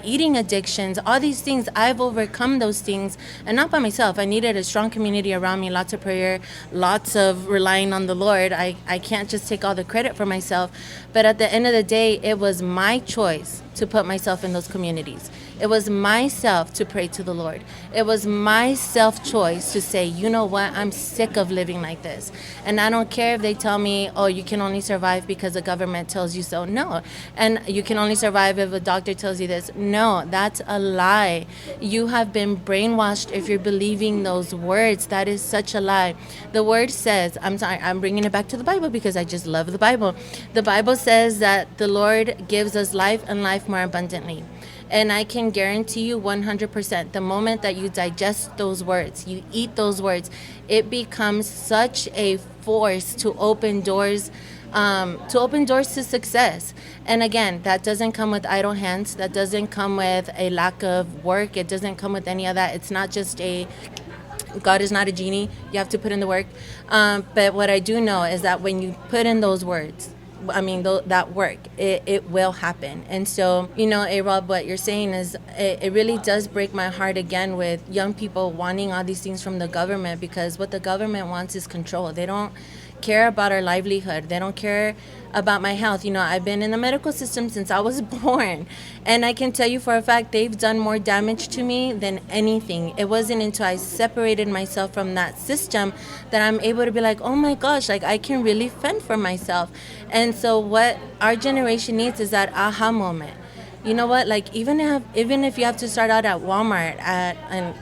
eating addictions, all these things. I've overcome those things, and not by myself. I needed a strong community around me, lots of prayer, lots of relying on the Lord. I can't just take all the credit for myself. But at the end of the day, it was my choice to put myself in those communities. It was myself to pray to the Lord. It was my self-choice to say, you know what, I'm sick of living like this. And I don't care if they tell me, oh, you can only survive because the government tells you so. No. And you can only survive if a doctor tells you this. No, that's a lie. You have been brainwashed if you're believing those words. That is such a lie. The word says, I'm bringing it back to the Bible because I just love the Bible. The Bible says that the Lord gives us life and life more abundantly. And I can guarantee you 100%, the moment that you digest those words, you eat those words, it becomes such a force to open doors to success. And again, that doesn't come with idle hands. That doesn't come with a lack of work. It doesn't come with any of that. It's not just God is not a genie. You have to put in the work. But what I do know is that when you put in those words, that work, it will happen. And so, Rob, what you're saying is, it really does break my heart again with young people wanting all these things from the government, because what the government wants is control. They don't care about our livelihood. They don't care about my health. I've been in the medical system since I was born, and I can tell you for a fact they've done more damage to me than anything. It wasn't until I separated myself from that system that I'm able to be like, oh my gosh, like I can really fend for myself. And so what our generation needs is that aha moment. You know what? Like even if you have to start out at Walmart, I'm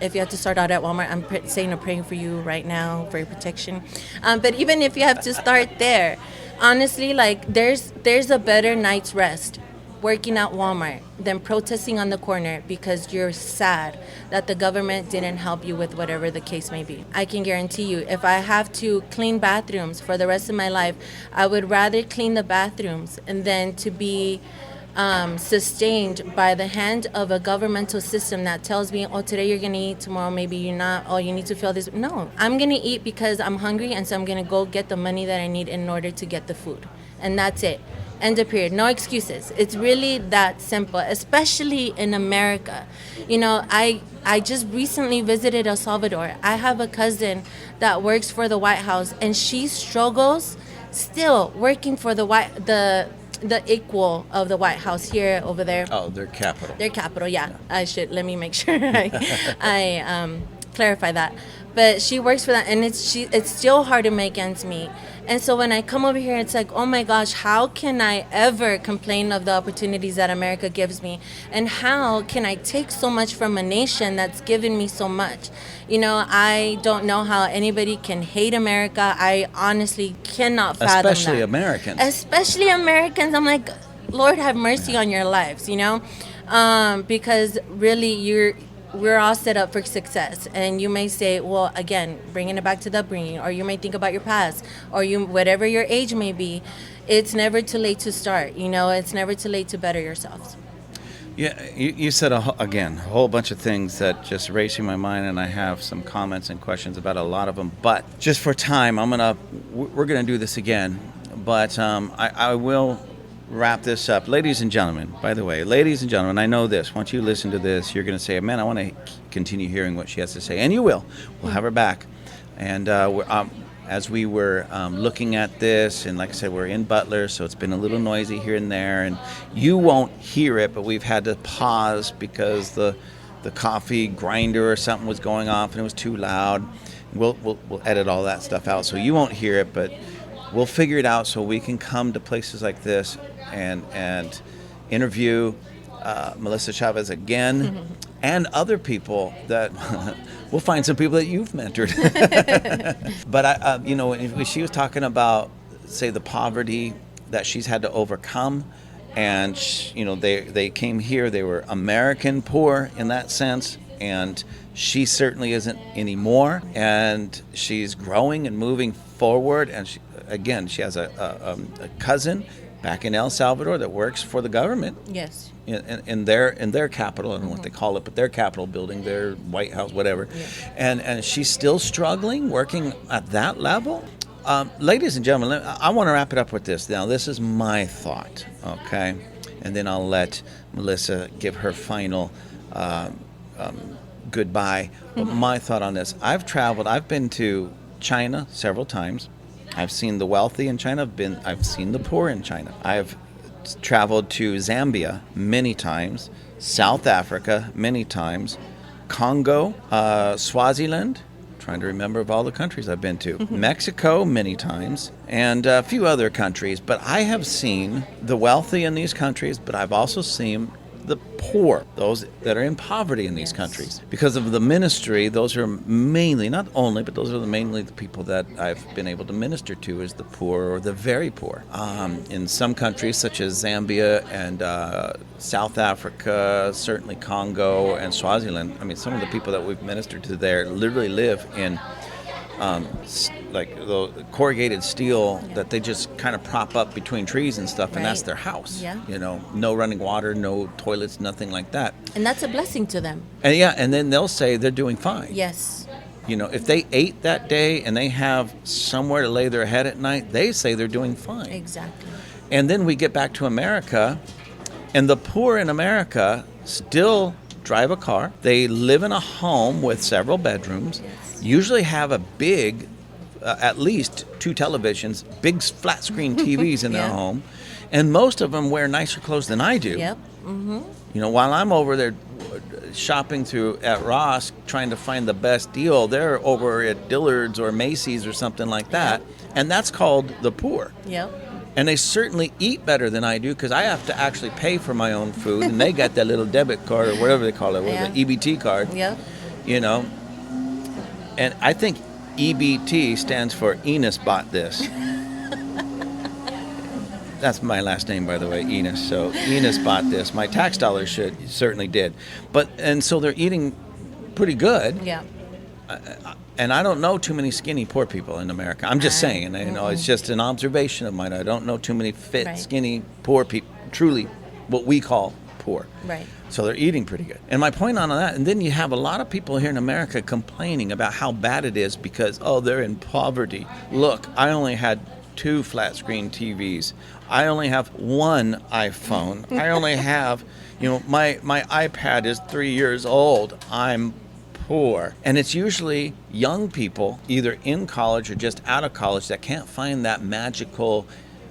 saying I'm praying for you right now for your protection. But even if you have to start there, honestly, like there's a better night's rest working at Walmart than protesting on the corner because you're sad that the government didn't help you with whatever the case may be. I can guarantee you, if I have to clean bathrooms for the rest of my life, I would rather clean the bathrooms and then to be sustained by the hand of a governmental system that tells me, oh, today you're going to eat, tomorrow maybe you're not, oh, you need to feel this. No, I'm going to eat because I'm hungry, and so I'm going to go get the money that I need in order to get the food. And that's it. End of period. No excuses. It's really that simple, especially in America. I just recently visited El Salvador. I have a cousin that works for the White House, and she struggles still working for the equal of the White House here, over there. Oh, their capital. Their capital, yeah. Let me make sure I clarify that. But she works for that, and it's still hard to make ends meet. And so when I come over here, it's like, oh my gosh, how can I ever complain of the opportunities that America gives me? And how can I take so much from a nation that's given me so much? I don't know how anybody can hate America. I honestly cannot fathom Especially that. Americans. Especially Americans. I'm like, Lord have mercy on your lives, because really we're all set up for success. And you may say, well, again, bringing it back to the upbringing, or you may think about your past, or whatever your age may be, it's never too late to start. It's never too late to better yourselves. Yeah, you said again a whole bunch of things that just racing my mind, and I have some comments and questions about a lot of them. But just for time, we're gonna do this again. But I will wrap this up, ladies and gentlemen. By the way, ladies and gentlemen, I know this. Once you listen to this, you're gonna say, "Man, I want to continue hearing what she has to say," and you will. We'll have her back, and as we were looking at this, and like I said, we're in Butler, so it's been a little noisy here and there, and you won't hear it, but we've had to pause because the coffee grinder or something was going off and it was too loud. We'll edit all that stuff out, so you won't hear it, but we'll figure it out so we can come to places like this and interview Melissa Chavez again, and other people that we'll find some people that you've mentored. But when she was talking about, say, the poverty that she's had to overcome, and they came here, they were American poor in that sense, and she certainly isn't anymore, and she's growing and moving forward, and she has a cousin back in El Salvador that works for the government. Yes. In their capital, I don't know what they call it, but their capital building, their White House, whatever. Yeah. And she's still struggling, working at that level. Ladies and gentlemen, I want to wrap it up with this. Now, this is my thought, okay? And then I'll let Melissa give her final goodbye. But my thought on this, I've been to China several times. I've seen the wealthy in China. I've seen the poor in China. I've traveled to Zambia many times, South Africa many times, Congo, Swaziland, trying to remember of all the countries I've been to, Mexico many times, and a few other countries. But I have seen the wealthy in these countries, but I've also seen the poor, those that are in poverty in these countries. Because of the ministry, those are mainly, not only, but those are mainly the people that I've been able to minister to, is the poor or the very poor. In some countries, such as Zambia and South Africa, certainly Congo and Swaziland, I mean, some of the people that we've ministered to there literally live in like the corrugated steel that they just kind of prop up between trees and stuff, and that's their house. Yeah. No running water, no toilets, nothing like that. And that's a blessing to them. And then they'll say they're doing fine. Yes. If they ate that day and they have somewhere to lay their head at night, they say they're doing fine. Exactly. And then we get back to America, and the poor in America still drive a car. They live in a home with several bedrooms. Yes. Usually have a big, at least 2 televisions, big flat screen TVs in their home, and most of them wear nicer clothes than I do. Yep. Mm-hmm. While I'm over there shopping at Ross trying to find the best deal, they're over at Dillard's or Macy's or something like that, and that's called the poor. Yep. And they certainly eat better than I do, because I have to actually pay for my own food, and they got that little debit card or whatever they call it, the EBT card. Yep. And I think EBT stands for Enos bought this. That's my last name, by the way, Enos. So Enos bought this. My tax dollars certainly did. And so they're eating pretty good. Yeah. And I don't know too many skinny poor people in America. I'm just saying, it's just an observation of mine. I don't know too many fit, skinny, poor people, truly what we call poor. Right. So they're eating pretty good. And my point on that, and then you have a lot of people here in America complaining about how bad it is because, they're in poverty. Look, I only had 2 flat screen TVs. I only have 1 iPhone. I only have, my iPad is 3 years old. I'm poor. And it's usually young people, either in college or just out of college, that can't find that magical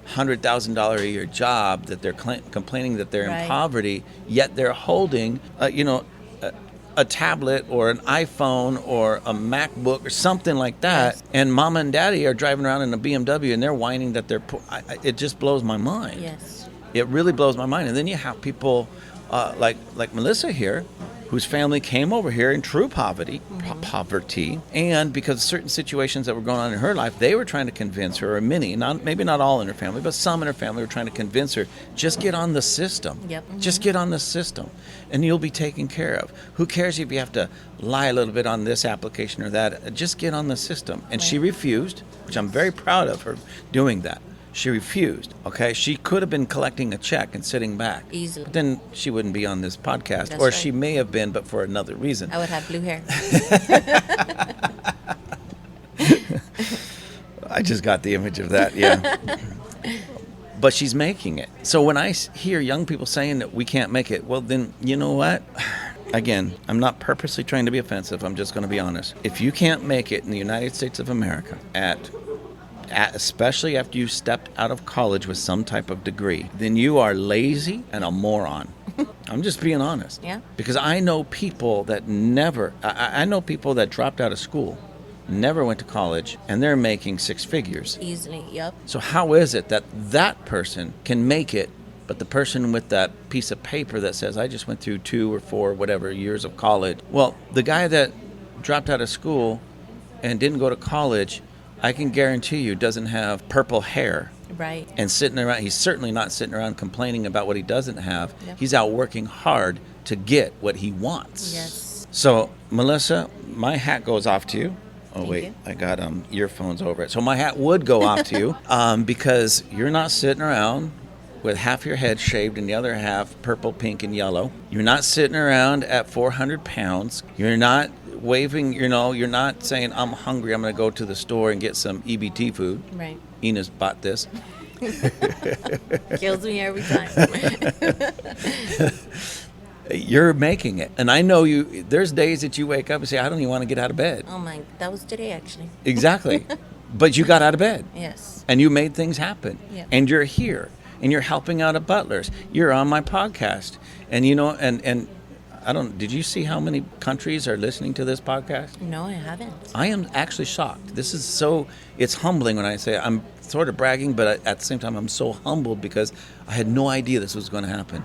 $100,000 a year job, that they're complaining that they're in poverty, yet they're holding, a tablet or an iPhone or a MacBook or something like that, and mama and daddy are driving around in a BMW and they're whining that they're poor. It just blows my mind. Yes. It really blows my mind. And then you have people like Melissa here, whose family came over here in true poverty, and because of certain situations that were going on in her life, they were trying to convince her, or maybe not all in her family, but some in her family were trying to convince her, just get on the system. Yep. Mm-hmm. Just get on the system, and you'll be taken care of. Who cares if you have to lie a little bit on this application or that? Just get on the system. And she refused, which I'm very proud of her doing that. She refused. Okay, she could have been collecting a check and sitting back. Easily. But then she wouldn't be on this podcast. That's Or right. she may have been, but for another reason. I would have blue hair. I just got the image of that, yeah. But she's making it. So when I hear young people saying that we can't make it, well, then, you know what? Again, I'm not purposely trying to be offensive. I'm just going to be honest. If you can't make it in the United States of America, especially after you stepped out of college with some type of degree, then you are lazy and a moron. I'm just being honest. Yeah. Because I know people that I know people that dropped out of school, never went to college, and they're making six figures. Easily, yep. So how is it that that person can make it, but the person with that piece of paper that says, I just went through 2 or 4, whatever, years of college. Well, the guy that dropped out of school and didn't go to college, I can guarantee you doesn't have purple hair. Right. And sitting around, he's certainly not sitting around complaining about what he doesn't have. Yep. He's out working hard to get what he wants. Yes. So, Melissa, my hat goes off to you. Oh, Thank wait, you. I got earphones over it. So my hat would go off to you because you're not sitting around with half your head shaved and the other half purple, pink, and yellow. You're not sitting around at 400 pounds. You're not waving, you're not saying, I'm hungry, I'm going to go to the store and get some EBT food. Right. Ena's bought this. Kills me every time. You're making it. And I know there's days that you wake up and say, I don't even want to get out of bed. Oh my, that was today actually. Exactly. But you got out of bed. Yes. And you made things happen. Yeah. And you're here. And you're helping out at Butler's. You're on my podcast. And and I don't, did you see how many countries are listening to this podcast? No, I haven't. I am actually shocked. This is it's humbling when I say I'm sort of bragging, but at the same time, I'm so humbled because I had no idea this was going to happen.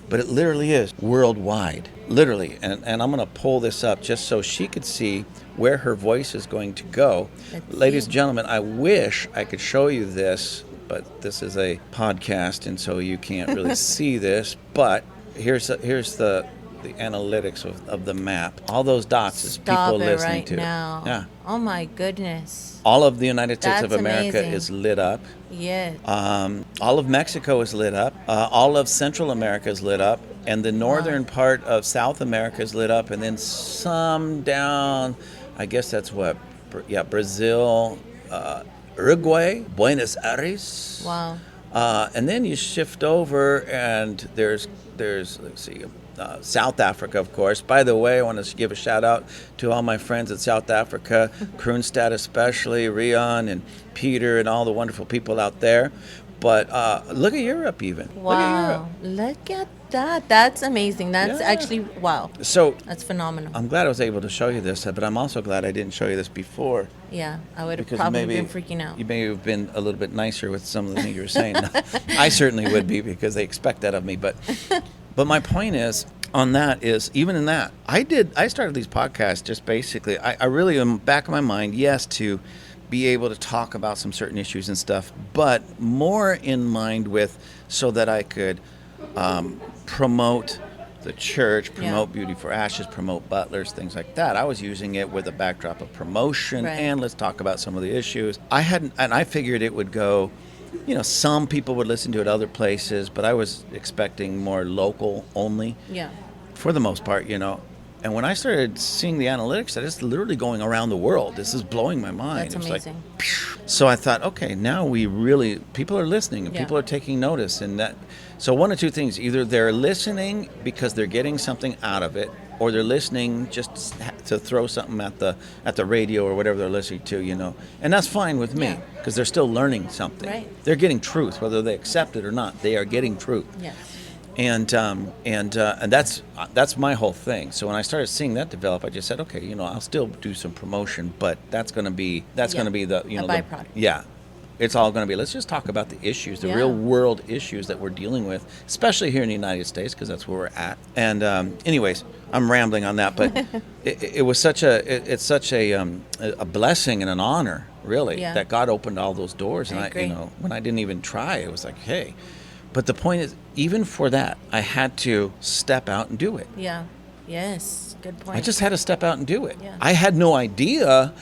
But it literally is worldwide, literally. And I'm going to pull this up just so she could see where her voice is going to go. Ladies and gentlemen, I wish I could show you this, but this is a podcast, and so you can't really see this. But here's the analytics of the map. All those dots is people listening right to. Now. Yeah. Oh my goodness. All of the United States of That's America amazing. is lit up. Yes. All of Mexico is lit up. All of Central America is lit up. And the northern part of South America is lit up. And then some down, I guess that's what? Yeah, Brazil, Uruguay, Buenos Aires. Wow. And then you shift over and there's let's see, South Africa, of course. By the way, I want to give a shout out to all my friends in South Africa, Kroonstad especially, Rian and Peter and all the wonderful people out there. But look at Europe even. Wow. Look at that. That's amazing. That's Yeah. actually, wow. So That's phenomenal. I'm glad I was able to show you this, but I'm also glad I didn't show you this before. Yeah, I would have Because probably maybe been freaking out. You may have been a little bit nicer with some of the things you were saying. I certainly would be because they expect that of me. But my point is, on that is, even in that, I started these podcasts just basically, I really am back in my mind, yes, to be able to talk about some certain issues and stuff, but more in mind with so that I could promote the church, promote Beauty for Ashes, promote Butler's, things like that. I was using it with a backdrop of promotion and let's talk about some of the issues. I figured it would go, some people would listen to it other places, but I was expecting more local only. Yeah. For the most part, And when I started seeing the analytics, that it's literally going around the world. This is blowing my mind. That's amazing. So I thought, okay, now people are listening and people are taking notice. So one of two things, either they're listening because they're getting something out of it, or they're listening just to throw something at the radio or whatever they're listening to, And that's fine with me because they're still learning something. Right. They're getting truth, whether they accept it or not. They are getting truth. Yes. And that's my whole thing. So when I started seeing that develop, I just said, okay, I'll still do some promotion, but that's going to be the a byproduct. It's all going to be. Let's just talk about the issues, the real world issues that we're dealing with, especially here in the United States, because that's where we're at. And anyways, I'm rambling on that, but it was such a blessing and an honor, really, that God opened all those doors. And I when I didn't even try, it was like, hey. But the point is, even for that, I had to step out and do it. Yeah. Yes. Good point. I just had to step out and do it. Yeah. I had no idea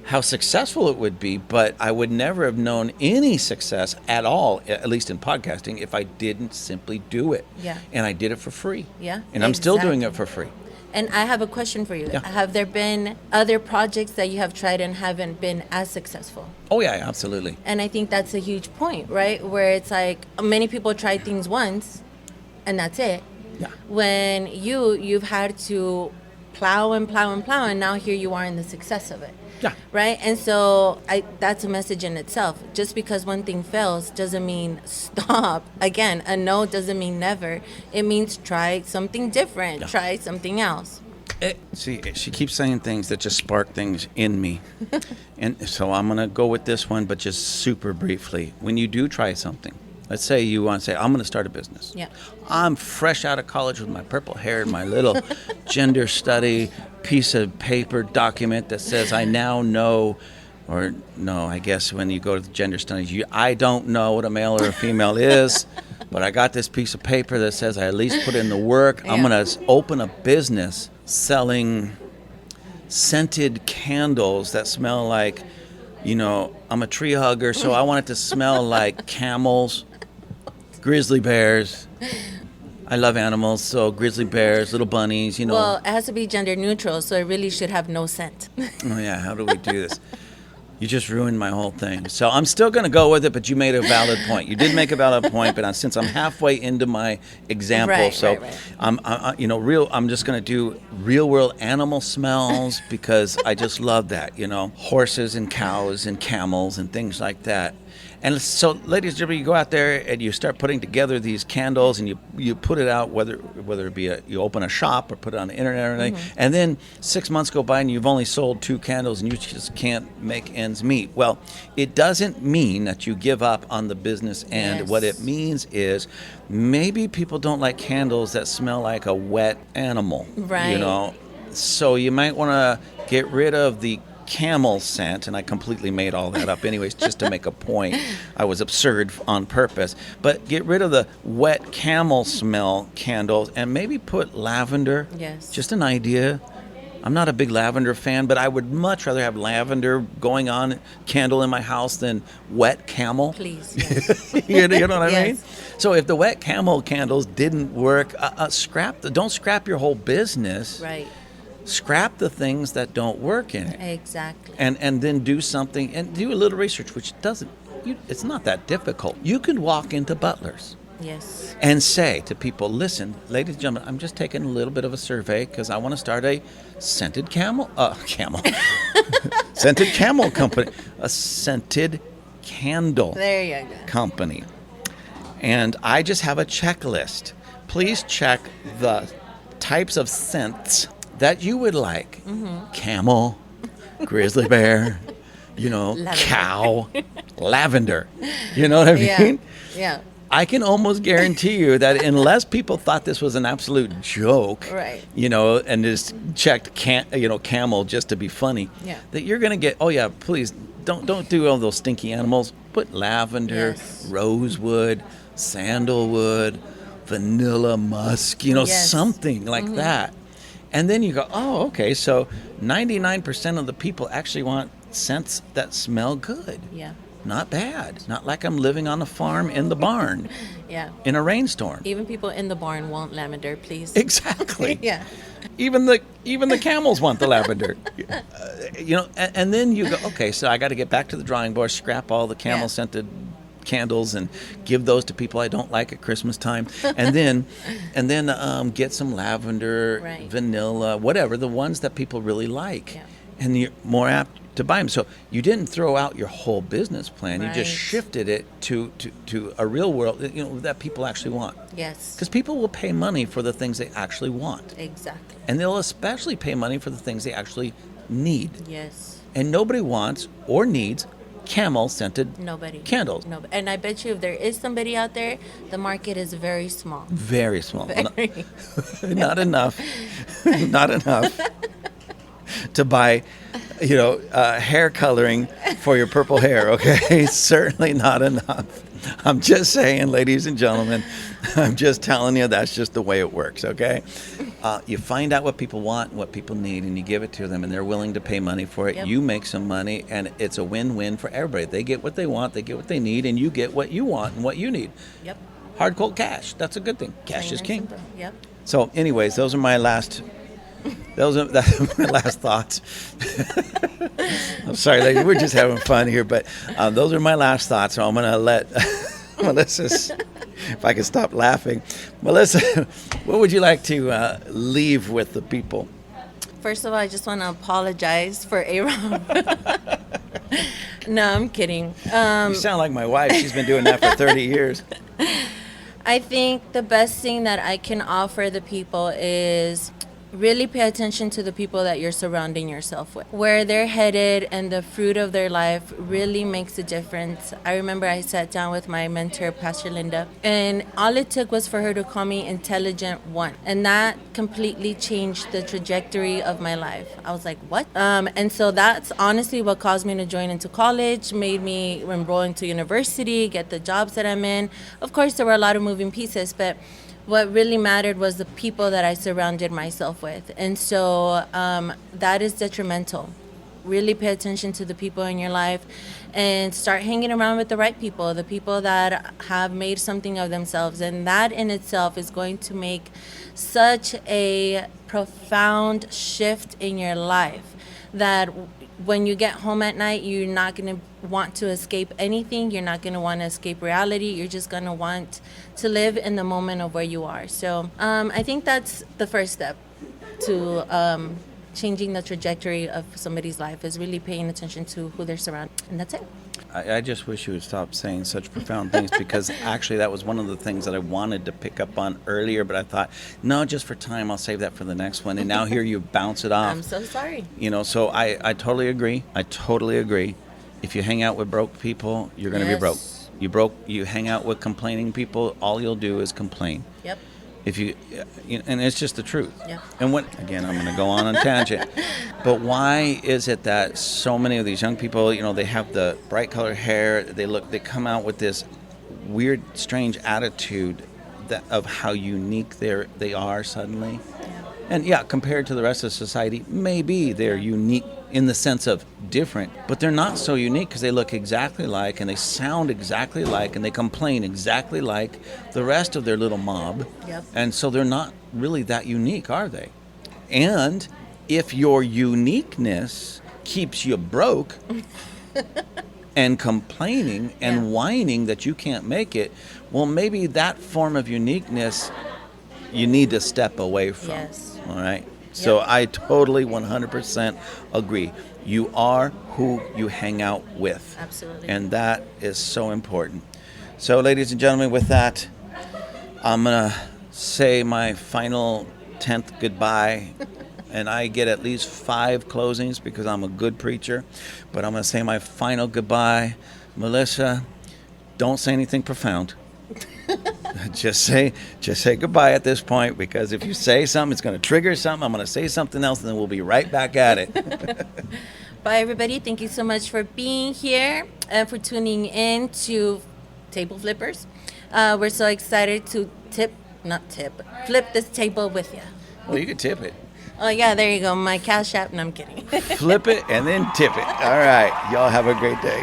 how successful it would be, but I would never have known any success at all, at least in podcasting, if I didn't simply do it. Yeah. And I did it for free. Yeah. And I'm still doing it exactly. for free. And I have a question for you. Yeah. Have there been other projects that you have tried and haven't been as successful? Oh, yeah, absolutely. And I think that's a huge point, right? Where it's like many people try things once and that's it. Yeah. When you've had to plow and plow and plow, and now here you are in the success of it. Yeah. Right? And so that's a message in itself. Just because one thing fails doesn't mean stop. Again, a no doesn't mean never. It means try something different. Yeah. Try something else. See, she keeps saying things that just spark things in me. And so I'm going to go with this one, but just super briefly. When you do try something, let's say you want to say, I'm going to start a business. Yeah. I'm fresh out of college with my purple hair and my little gender study piece of paper document that says I now know, or no, I guess when you go to the gender studies, I don't know what a male or a female is, but I got this piece of paper that says I at least put in the work. Yeah. I'm going to open a business selling scented candles that smell like, I'm a tree hugger, so I want it to smell like camels, grizzly bears. I love animals, so grizzly bears, little bunnies, Well, it has to be gender neutral, so it really should have no scent. Oh, yeah, how do we do this? You just ruined my whole thing. So I'm still going to go with it, but you made a valid point. You did make a valid point, but since I'm halfway into my example, Right. I'm just going to do real world animal smells because I just love that, horses and cows and camels and things like that. And so, ladies and gentlemen, you go out there and you start putting together these candles, and you put it out, whether it be you open a shop or put it on the internet or anything, and then 6 months go by and you've only sold 2 candles and you just can't make ends meet. Well, it doesn't mean that you give up on the business end. Yes. What it means is maybe people don't like candles that smell like a wet animal. Right. So you might want to get rid of the camel scent, and I completely made all that up anyways just to make a point. I was absurd on purpose. But get rid of the wet camel smell candles and maybe put lavender. Yes. Just an idea. I'm not a big lavender fan, but I would much rather have lavender going on candle in my house than wet camel. Please, yes. you know what I Yes. mean? So if the wet camel candles didn't work, don't scrap your whole business. Right. Scrap the things that don't work in it. Exactly. And then do something and do a little research, which it's not that difficult. You can walk into Butler's Yes. and say to people, listen, ladies and gentlemen, I'm just taking a little bit of a survey because I want to start a scented scented camel company, a scented candle There you go. company. And I just have a checklist. Please check the types of scents that you would like. Camel, grizzly bear, Lavender. cow, lavender. You know what I mean? Yeah. I can almost guarantee you that unless people thought this was an absolute joke, Right. And just checked camel just to be funny, Yeah. that you're going to get, oh yeah, please don't do all those stinky animals. Put lavender, Yes. rosewood, sandalwood, vanilla musk, Yes. something like that. And then you go, oh, okay, so 99% of the people actually want scents that smell good. Yeah. Not bad. Not like I'm living on a farm in the barn Yeah. in a rainstorm. Even people in the barn want lavender, please. Exactly. Yeah. Even the camels want the lavender. And then you go, okay, so I got to get back to the drawing board, scrap all the camel scented candles and give those to people I don't like at Christmas time, and then get some lavender, Right. vanilla, whatever, the ones that people really like. Yeah. And you're more apt to buy them. So you didn't throw out your whole business plan. You just Right. shifted it to a real world, that people actually want. Yes. Because people will pay money for the things they actually want. Exactly. And they'll especially pay money for the things they actually need. Yes. And nobody wants or needs camel-scented Nobody. candles. No. And I bet you if there is somebody out there, the market is very small. Very small. Very. Not enough. Not enough to buy, hair coloring for your purple hair, okay? Certainly not enough. I'm just saying, ladies and gentlemen, I'm just telling you that's just the way it works, okay? You find out what people want, what people need, and you give it to them, and they're willing to pay money for it. Yep. You make some money, and it's a win-win for everybody. They get what they want, they get what they need, and you get what you want and what you need. Yep. Hard, cold cash. That's a good thing. Cash is king. Yep. So anyways, those are my last my last thoughts. I'm sorry, ladies, we're just having fun here, but those are my last thoughts. So I'm going to let Melissa, if I can stop laughing. Melissa, what would you like to leave with the people? First of all, I just want to apologize for Aaron. No, I'm kidding. You sound like my wife. She's been doing that for 30 years. I think the best thing that I can offer the people is really pay attention to the people that you're surrounding yourself with. Where they're headed and the fruit of their life really makes a difference. I remember I sat down with my mentor, Pastor Linda, and all it took was for her to call me intelligent one. And that completely changed the trajectory of my life. I was like, what? And so that's honestly what caused me to join into college, made me enroll into university, get the jobs that I'm in. Of course, there were a lot of moving pieces, but what really mattered was the people that I surrounded myself with. And so that is detrimental. Really pay attention to the people in your life and start hanging around with the right people, the people that have made something of themselves. And that in itself is going to make such a profound shift in your life that when you get home at night, you're not going to want to escape anything. You're not going to want to escape reality. You're just going to want to live in the moment of where you are. So I think that's the first step to changing the trajectory of somebody's life, is really paying attention to who they're surrounded. And that's it. I just wish you would stop saying such profound things, because actually that was one of the things that I wanted to pick up on earlier, but I thought, no, just for time, I'll save that for the next one. And now here you bounce it off. I'm so sorry. So I totally agree. If you hang out with broke people, you're going to be broke. You hang out with complaining people, all you'll do is complain. Yep. And it's just the truth. Yeah. And again, I'm going to go on a tangent, but why is it that so many of these young people, they have the bright colored hair, they come out with this weird, strange attitude of how unique they are suddenly? Yeah. And compared to the rest of society, maybe they're unique in the sense of different, but they're not so unique because they look exactly like, and they sound exactly like, and they complain exactly like the rest of their little mob. Yep. And so they're not really that unique, are they? And if your uniqueness keeps you broke and complaining and whining that you can't make it, well, maybe that form of uniqueness you need to step away from. Yes. All right? So I totally 100% agree. You are who you hang out with. Absolutely. And that is so important. So, ladies and gentlemen, with that, I'm going to say my final 10th goodbye. And I get at least 5 closings because I'm a good preacher. But I'm going to say my final goodbye. Melissa, don't say anything profound. Just say goodbye at this point, because if you say something, it's going to trigger something. I'm going to say something else, and then we'll be right back at it. Bye, everybody. Thank you so much for being here and for tuning in to Table Flippers. We're so excited to flip this table with you. Well, you can tip it. Oh, yeah, there you go. My Cash App. No, I'm kidding. Flip it and then tip it. All right. Y'all have a great day.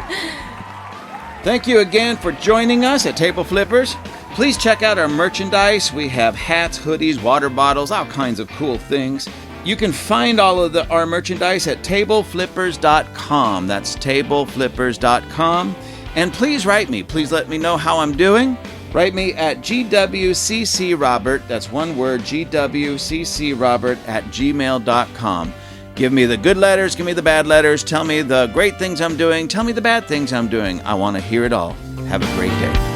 Thank you again for joining us at Table Flippers. Please check out our merchandise. We have hats, hoodies, water bottles, all kinds of cool things. You can find all of our merchandise at tableflippers.com. That's tableflippers.com. And please write me. Please let me know how I'm doing. Write me at gwccrobert, that's one word, gwccrobert@gmail.com. Give me the good letters, give me the bad letters, tell me the great things I'm doing, tell me the bad things I'm doing. I want to hear it all. Have a great day.